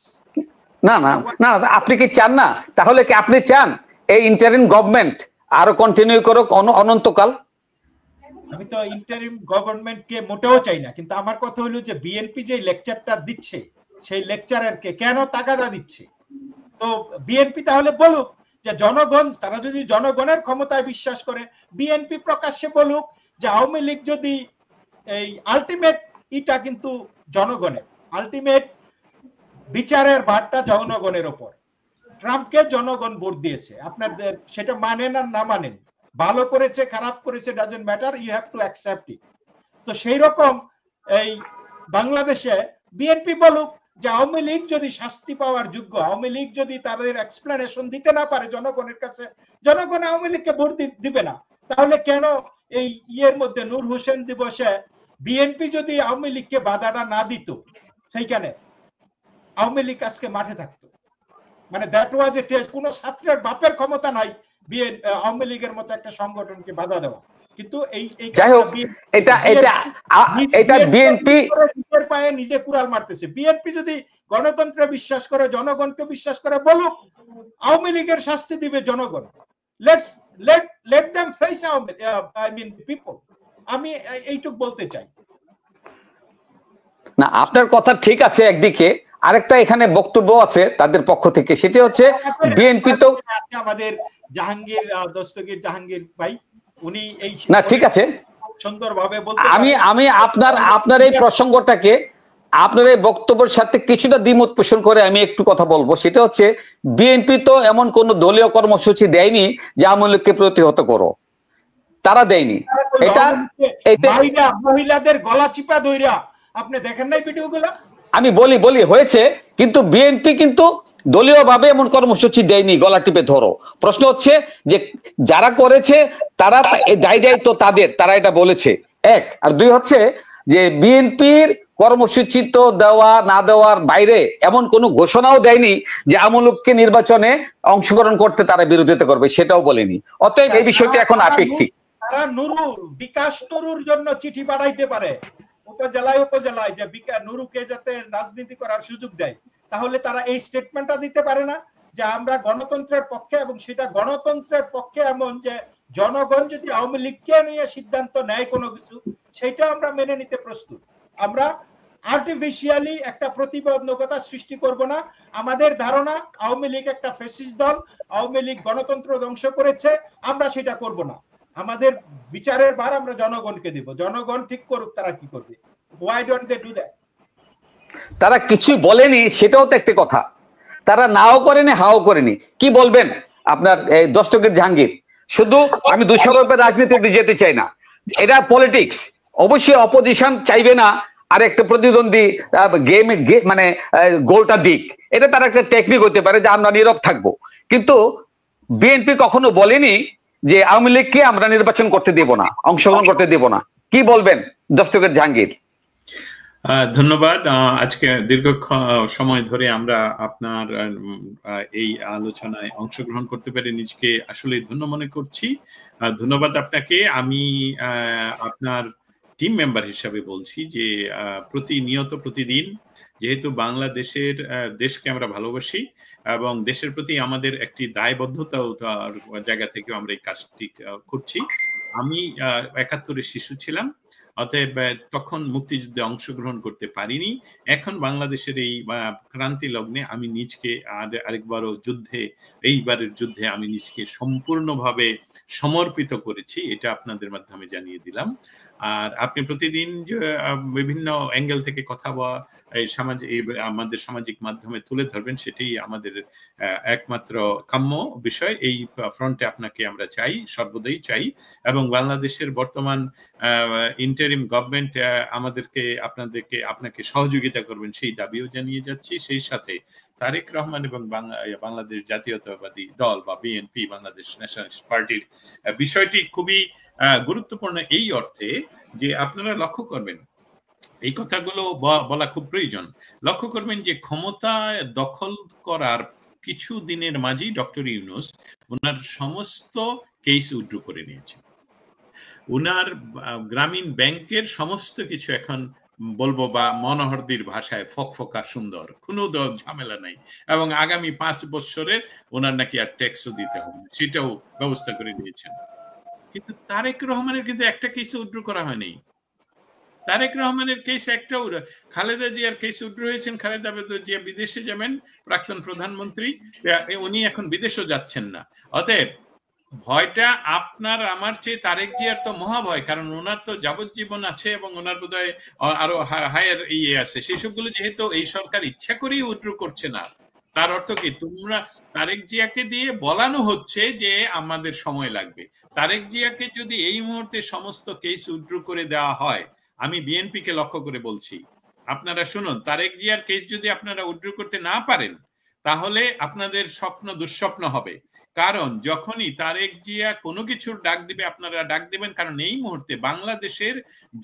না না না, আপনি কি চান না? তাহলে কি আপনি চান এই ইন্টারিম গভর্নমেন্ট আরো কন্টিনিউ করুক অনন্তকাল? আমি তো ইন্টারিম গভর্নমেন্টকে মোটেও চাই না, কিন্তু আমার কথা হলো যে বিএনপি যে লেকচারটা দিচ্ছে সেই লেকচারারকে কেন তাগাদা দিচ্ছে? তো বিএনপি তাহলে বলুক যে জনগণ, তারা যদি জনগণের ক্ষমতায় বিশ্বাস করে, বিএনপি প্রকাশ্যে বলুক যে আওয়ামী লীগ যদি এই আলটিমেট ইটা কিন্তু জনগণের, আলটিমেট বিচারের ভারটা জনগণের ওপর। ট্রাম্পকে জনগণ ভোট দিয়েছে, আপনাদের সেটা মানেন আর না মানেন, ভালো করেছে খারাপ করেছে doesn't matter, you have to accept it. তো সেই রকম এই বাংলাদেশে বিএনপি বলুক যে আওয়ামী লীগ যদি শাস্তি পাওয়ার যোগ্য, আওয়ামী লীগ যদি তাদের এক্সপ্লেনেশন দিতে না পারে জনগণের কাছে, জনগণ আওয়ামী লীগকে ভোট দিবে না। তাহলে কেন এই ইয়ের মধ্যে নূর হোসেন দিবসে বিএনপি যদি আওয়ামী লীগকে বাধাটা না দিত, সেইখানে আওয়ামী লীগ আজকে মাঠে থাকতো। মানে দ্যাট ওয়াজ এ টেস্ট। কোন ছাত্রের বাপের ক্ষমতা নাই আওয়ামী লীগের মতো একটা সংগঠনকে বাধা দেওয়া। কিন্তু এই যাই হোক, এটা বিএনপি নিজের পায়ে নিজে কুড়াল মারতেছে। বিএনপি যদি গণতন্ত্রে বিশ্বাস করে, জনগণকে বিশ্বাস করে, বলুক আওয়ামী লীগের শাস্তি দিবে জনগণ। let them face I mean people. আমি এইটুক বলতে চাই। না, আপনার কথা ঠিক আছে একদিকে, আরেকটা এখানে বক্তব্য আছে তাদের পক্ষ থেকে, সেটা হচ্ছে বিএনপি তো আমাদের জাহাঙ্গীর দস্তগীর জাহাঙ্গীর ভাই, উনি এই না ঠিক আছে সুন্দরভাবে বলতে আমি আপনার এই প্রসঙ্গটাকে আপনার এই বক্তব্যের সাথে কিছুটা দ্বিমত পোষণ করে আমি একটু কথা বলবো। সেটা হচ্ছে বিএনপি তো এমন কোন দলীয় কর্মসূচি দেয়নি যে আওয়ামী লীগকে প্রতিহত করো, তারা দেয়নি। এটা মহিলাদের গলা চিপা ধইরা আপনি দেখেন নাই ভিডিওগুলো? আমি বলি হয়েছে, কিন্তু বিএনপি কিন্তু দলীয় ভাবে এমন কর্মসূচি দেয়নি গলা টিপে ধরো। প্রশ্ন হচ্ছে যে যারা করেছে তারা দায়িত্ব তাদের, তারা এটা বলেছে, এক। আর দুই হচ্ছে যে বিএনপির কর্মসূচি তো দেওয়া না দেওয়ার বাইরে এমন কোনো ঘোষণাও দেয়নি যে আওয়ামী লীগকে নির্বাচনে অংশগ্রহণ করতে তারা বিরোধিতা করবে, সেটাও বলেনি। অতএব এই বিষয়টি এখন আপেক্ষিক। তারা বিকাশ নুরুর জন্য চিঠি পাঠাইতে পারে উপজেলায় যে নুরুকে যাতে রাজনীতি করার সুযোগ দেয়, তাহলে তারা এই স্টেটমেন্টটা দিতে পারে না যে আমরা গণতন্ত্রের পক্ষে, এবং সেটা গণতন্ত্রের পক্ষে এমন যে জনগণ যদি আওয়ামী লীগকে নিয়ে সিদ্ধান্ত নেয় কোনো কিছু, সেটা আমরা মেনে নিতে প্রস্তুত। আমরা আর্টিফিশিয়ালি একটা প্রতিবন্ধকতা সৃষ্টি করব না। আমাদের ধারণা আওয়ামী লীগ একটা ফ্যাসিস্ট দল, আওয়ামী লীগ গণতন্ত্র ধ্বংস করেছে, আমরা সেটা করব না। আমাদের বিচারের ভার আমরা জনগণকে দিব, জনগণ ঠিক করুক তারা কি করবে। Why don't they do that? তারা কিছুই বলেনি, সেটাও তো একটা কথা। তারা নাও করেনি হাও করেনি। কি বলবেন আপনার দস্তগীর জাহাঙ্গীর? শুধু আমি দোষারোপের রাজনীতিতে যেতে চাই না, এটা পলিটিক্স। অবশ্যই অপোজিশন চাইবে না আর একটা প্রতিদ্বন্দ্বী মানে গোলটা দিক, এটা তার একটা টেকনিক হতে পারে যে আমরা নীরব থাকবো। কিন্তু বিএনপি কখনো বলেনি যে আওয়ামী লীগকে আমরা নির্বাচন করতে দেব না, অংশগ্রহণ করতে দেব না। কি বলবেন দস্তগীর জাহাঙ্গীর? ধন্যবাদ। আজকে দীর্ঘ সময় ধরে আমরা আপনার এই আলোচনায় অংশগ্রহণ করতে পেরে নিজেকে আসলে ধন্য মনে করছি। ধন্যবাদ আপনাকে। আমি আপনার টিম মেম্বার হিসাবে বলছি যে প্রতিদিন যেহেতু বাংলাদেশের দেশকে আমরা ভালোবাসি এবং দেশের প্রতি আমাদের একটি দায়বদ্ধতাও জায়গা থেকে আমরা এই কাজটি করছি। আমি ৭১-এর শিশু ছিলাম, অতএব তখন মুক্তিযুদ্ধে অংশগ্রহণ করতে পারিনি। এখন বাংলাদেশের এই ক্রান্তি লগ্নে আমি নিজকে আরেকবারও এইবারের যুদ্ধে আমি নিজকে সম্পূর্ণভাবে সমর্পিত করেছি, এটা আপনাদের মাধ্যমে জানিয়ে দিলাম। আর আপনি প্রতিদিন বিভিন্ন অ্যাঙ্গেল থেকে কথা বলা আমাদের সামাজিক মাধ্যমে তুলে ধরবেন, সেটাই আমাদের একমাত্র কাম্য বিষয়। এই ফ্রন্টে আপনাকে আমরা চাই, সর্বদাই চাই, এবং বাংলাদেশের বর্তমান ইন্টারিম গভর্নমেন্ট আপনাকে সহযোগিতা করবেন সেই দাবিও জানিয়ে যাচ্ছি। সেই সাথে তারেক রহমান এবং বাংলাদেশ জাতীয়তাবাদী দল বা বিএনপি, বাংলাদেশ ন্যাশনালিস্ট পার্টির বিষয়টি খুবই গুরুত্বপূর্ণ এই অর্থে যে আপনারা লক্ষ্য করবেন, এই কথাগুলো বলা খুব প্রয়োজন। লক্ষ্য করবেন যে ক্ষমতা দখল করার কিছু দিনের মাঝেই ডক্টর ইউনূস ওনার সমস্ত কেস উইথড্র করে নিয়েছেন। ওনার গ্রামীণ ব্যাংকের সমস্ত কিছু এখন বলবো বা মনোহরদির ভাষায় ফকফকা সুন্দর, কোনো ঝামেলা নাই, এবং আগামী 5 বছরের ওনার নাকি আর ট্যাক্সও দিতে হবে, সেটাও ব্যবস্থা করে নিয়েছেন। কিন্তু তারেক রহমানের কিন্তু একটা কেস উইথড্র করা হয়নি। তারেক রহমানের কেস একটাও, খালেদা জিয়ার কেস উইথড্র হয়েছেন, খালেদা জিয়া বিদেশে যাবেন, প্রাক্তন প্রধানমন্ত্রী, উনি এখন বিদেশও যাচ্ছেন না। অতএব ভয়টা আপনার আমার চেয়ে তারেক জিয়ার তো মহাভয়, কারণ ওনার তো যাবজ্জীবন আছে এবং ওনার বোধহয় আরো হায়ার আছে। সেই সবগুলো যেহেতু এই সরকার ইচ্ছা করেই উইথড্র করছে না, তার অর্থ কি তোমরা তারেক জিয়াকে দিয়ে বলানো হচ্ছে যে আমাদের সময় লাগবে। তারেক জিয়াকে যদি এই মুহূর্তে সমস্ত কেস উইথড্র করে দেওয়া হয়, আমি বিএনপি কে লক্ষ্য করে বলছি, আপনারা শুনুন, তারেক জিয়ার কেস যদি আপনারা উইথড্র করতে না পারেন, তাহলে আপনাদের স্বপ্ন দুঃস্বপ্ন হবে। কারণ যখনই তারেক জিয়া কোনো কিছুর ডাক দিবে, আপনারা ডাক দিবেন, কারণ এই মুহূর্তে বাংলাদেশের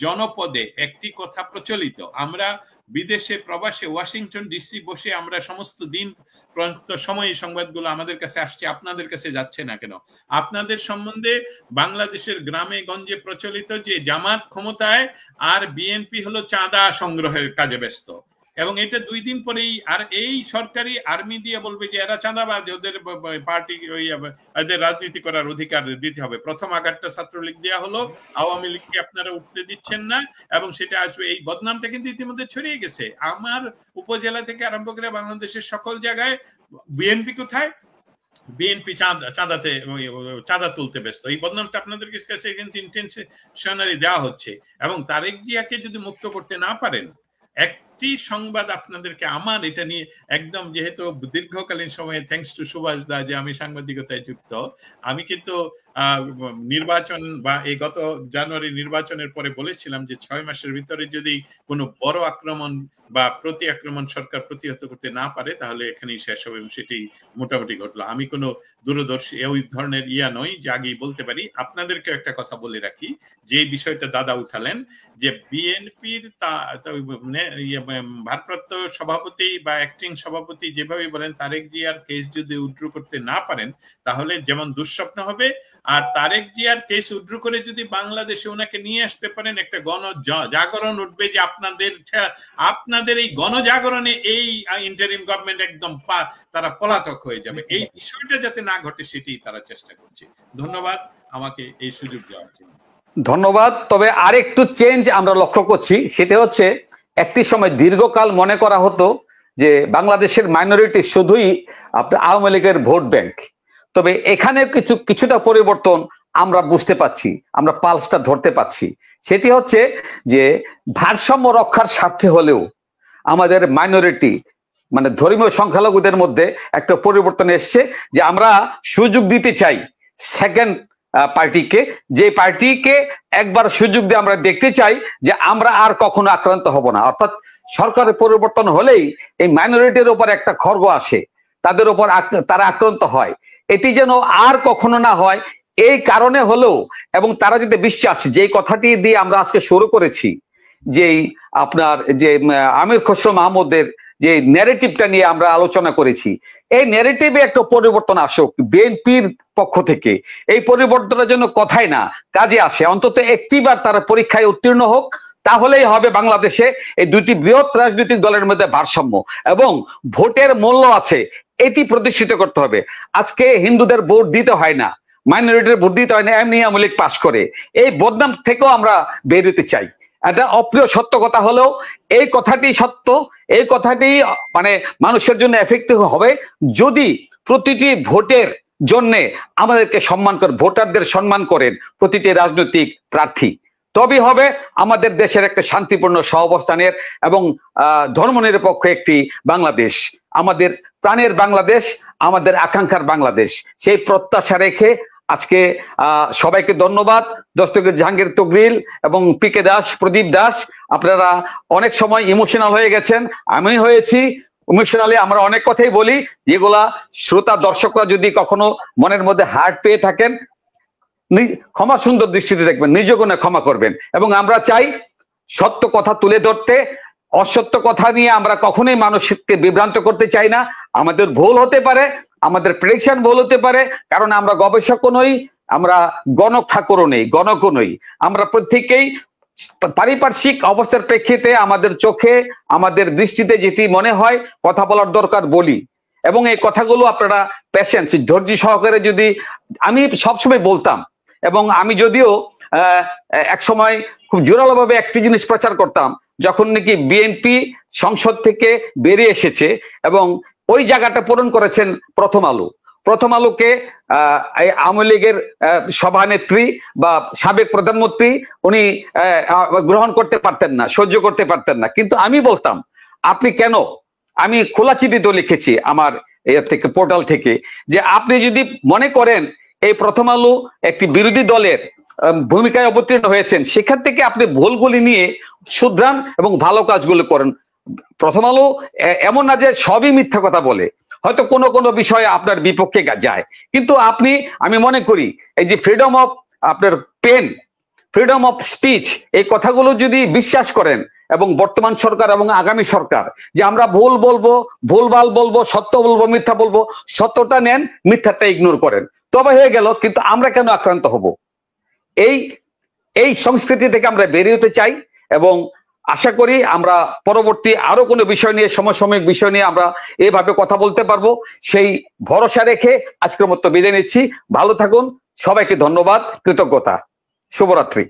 জনপদে একটি কথা প্রচলিত, আমরা বিদেশে প্রবাসে ওয়াশিংটন ডিসি বসে আমরা সমস্ত দিন সময় সংবাদগুলো আমাদের কাছে আসছে, আপনাদের কাছে যাচ্ছে না কেন? আপনাদের সম্বন্ধে বাংলাদেশের গ্রামে গঞ্জে প্রচলিত যে জামাত ক্ষমতায় আর বিএনপি হলো চাঁদা সংগ্রহের কাজে ব্যস্ত, এবং এটা 2 দিন পরেই আর এই সরকারি আর্মি দিয়ে বলবে যে এরা চাঁদাবাজ, ওদের পার্টি এদের রাজনীতি করার অধিকার দিতে হবে। প্রথম আঘাতটা ছাত্রলীগ দেওয়া হলো, আওয়ামী লীগকে আপনারা উঠতে দিচ্ছেন না, এবং সেটা আসবে। এই বদনামটা কিন্তু ইতিমধ্যে ছড়িয়ে গেছে আমার উপজেলা থেকে আরম্ভ করে বাংলাদেশের সকল জায়গায়। বিএনপি কোথায়? বিএনপি চাঁদা তুলতে ব্যস্ত। এই বদনামটা আপনাদের কাছে কিন্তু ইন্টেনশনালি দেওয়া হচ্ছে, এবং তারেক জিয়াকে যদি মুক্ত করতে না পারেন, একটি সংবাদ আপনাদেরকে আমার এটা নিয়ে একদম, যেহেতু দীর্ঘকালীন সময়ে থ্যাঙ্কস টু সুভাষ দা যে আমি সাংবাদিকতায় যুক্ত, আমি কিন্তু নির্বাচন বা এই গত জানুয়ারি নির্বাচনের পরে বলেছিলাম যে 6 মাসের ভিতরে যদি কোনো বড় আক্রমণ বা প্রতি আক্রমণ সরকার প্রতিহত করতে না পারে, তাহলে এখানেই শেষ হবে, এবং সেটাই মোটামুটি ঘটলো। আমি কোনো দূরদর্শী ওই ধরনের নই যে আগেই বলতে পারি। আপনাদেরকে একটা কথা বলে রাখি, যে বিষয়টা দাদা উঠালেন, যে বিএনপির ভারপ্রাপ্ত সভাপতি বা অ্যাক্টিং সভাপতি যেভাবে বলেন, তারেক জিয়ার কেস যদি উইথড্র করতে না পারেন, তাহলে যেমন দুঃস্বপ্ন হবে, আর তারেক জিয়ার কেস উইথড্র করে যদি বাংলাদেশে ওনাকে নিয়ে আসতে পারেন, একটা গণজাগরণ উঠবে যে আপনাদের এই গণজাগরণে এই ইন্টারিম গভর্নমেন্ট একদম তারা পলাতক হয়ে যাবে। এই বিষয়টা যাতে না ঘটে সেটাই তারা চেষ্টা করছে। ধন্যবাদ আমাকে এই সুযোগ দেওয়ার জন্য। ধন্যবাদ। তবে আরেকটু চেঞ্জ আমরা লক্ষ্য করছি, সেটা হচ্ছে একটি সময় দীর্ঘকাল মনে করা হতো যে বাংলাদেশের মাইনরিটি শুধুই আপনার আওয়ামী লীগের ভোট ব্যাংক। তবে এখানে কিছুটা পরিবর্তন আমরা বুঝতে পাচ্ছি, আমরা পালসটা ধরতে পাচ্ছি। সেটি হচ্ছে যে ভারসাম্য রক্ষার স্বার্থে হলেও আমাদের মাইনরিটি মানে ধর্মীয় সংখ্যালঘুদের মধ্যে একটা পরিবর্তন এসছে, যে আমরা সুযোগ দিতে চাই সেকেন্ড পার্টিকে, যে পার্টিকে একবার সুযোগ দিয়ে আমরা দেখতে চাই যে আমরা আর কখনো আক্রান্ত হব না। অর্থাৎ সরকারের পরিবর্তন হলেই এই মাইনরিটির উপর একটা খড়গ আসে, তাদের উপর তারা আক্রান্ত হয়, এটি যেন আর কখনো না হয় এই কারণে হলেও, এবং তারা যদি বিশ্বাস, যে কথাটি দিয়ে আমরা আজকে শুরু করেছি, যে আপনার যে আমির খসরু মাহমুদের যে ন্যারেটিভটা নিয়ে আমরা আলোচনা করেছি, এই ন্যারেটিভে একটা পরিবর্তন আসুক বিএনপির পক্ষ থেকে। এই পরিবর্তনের জন্য কথাই না, কাজে আসে। অন্তত একটিবার তারা পরীক্ষায় উত্তীর্ণ হোক, তাহলেই হবে বাংলাদেশে এই দুটি বৃহৎ রাজনৈতিক দলের মধ্যে ভারসাম্য এবং ভোটের মূল্য আছে, এটি প্রতিষ্ঠিত করতে হবে। আজকে হিন্দুদের ভোট দিতে হয় না, মাইনরিটির ভোট দিতে হয় না, এমনি আওয়ামী লীগ পাস করে, এই বদনাম থেকেও আমরা বেরোতে চাই। এটা অপ্রিয় সত্য কথা হলেও এই কথাটি সত্য, এই কথাটি মানে মানুষের জন্য এফেক্টিভ হবে যদি প্রতিটি ভোটের জন্য আমাদেরকে সম্মান করেন, ভোটারদের সম্মান করেন প্রতিটি রাজনৈতিক প্রার্থী, তবেই হবে আমাদের দেশের একটা শান্তিপূর্ণ সহাবস্থানের এবং ধর্মনিরপেক্ষ একটি বাংলাদেশ, আমাদের প্রাণের বাংলাদেশ, আমাদের আকাঙ্ক্ষার বাংলাদেশ। সেই প্রত্যাশা রেখে আজকে সবাইকে ধন্যবাদ। দস্তগীর জাহাঙ্গীর তকরিল এবং পিকে দাস, প্রদীপ দাস, আপনারা অনেক সময় ইমোশনাল হয়ে গেছেন, আমি হয়েছি ইমোশনালি। আমরা অনেক কথাই বলি যেগুলা শ্রোতা দর্শকরা যদি কখনো মনের মধ্যে হার্ট পেয়ে থাকেন, ক্ষমা সুন্দর দৃষ্টিতে দেখবেন, নিজ গুণে ক্ষমা করবেন। এবং আমরা চাই সত্য কথা তুলে ধরতে, অসত্য কথা নিয়ে আমরা কখনোই মানুষকে বিভ্রান্ত করতে চাই না। আমাদের ভুল হতে পারে, আমাদের প্রেডিকশন ভুল হতে পারে, কারণ আমরা গবেষকও নই, আমরা গণক ঠাকুরও নেই, গণকও নই। আমরা প্রত্যেকেই পারিপার্শ্বিক অবস্থার প্রেক্ষিতে আমাদের চোখে, আমাদের দৃষ্টিতে যেটি মনে হয় কথা বলার দরকার বলি। এবং এই কথাগুলো আপনারা পেশেন্স, ধৈর্য সহকারে যদি, আমি সবসময় বলতাম, এবং আমি যদিও এক সময় খুব জোরালোভাবে একটি জিনিস প্রচার করতাম, যখন নাকি বিএনপি সংসদ থেকে বেরিয়ে এসেছে এবং ওই জায়গাটা পূরণ করেছেন প্রথম আলো। প্রথম আলোকে আওয়ামী লীগের সভানেত্রী বা সাবেক প্রধানমন্ত্রী উনি গ্রহণ করতে পারতেন না, সহ্য করতে পারতেন না। কিন্তু আমি বলতাম, আপনি কেন, আমি খোলা চিঠিতে লিখেছি আমার এর থেকে, পোর্টাল থেকে, যে আপনি যদি মনে করেন এই প্রথম আলো একটি বিরোধী দলের ভূমিকায় অবতীর্ণ হয়েছেন, সেখান থেকে আপনি ভুলগুলি নিয়ে শুধরান এবং ভালো কাজগুলো করেন। প্রথম আলো এমন না যে সবই মিথ্যা কথা বলে, হয়তো কোনো কোনো বিষয়ে আপনার বিপক্ষে যায়, কিন্তু আপনি, আমি মনে করি এই যে ফ্রিডম অফ আপনার পেন, ফ্রিডম অফ স্পিচ, এই কথাগুলো যদি বিশ্বাস করেন, এবং বর্তমান সরকার এবং আগামী সরকার, যে আমরা ভুল বলবো, ভুলভাল বলবো, সত্য বলবো, মিথ্যা বলবো, সত্যটা নেন, মিথ্যাটা ইগনোর করেন, তবে হয়ে গেল। কিন্তু আমরা কেন আক্রান্ত হব? এই সংস্কৃতি থেকে আমরা বেরিয়ে হতে চাই, এবং আশা করি আমরা পরবর্তী আরো কোনো বিষয় নিয়ে, সমসাময়িক বিষয় নিয়ে আমরা এভাবে কথা বলতে পারবো, সেই ভরসা রেখে আজকের মতো বিদায় নিচ্ছি। ভালো থাকুন, সবাইকে ধন্যবাদ, কৃতজ্ঞতা, শুভরাত্রি।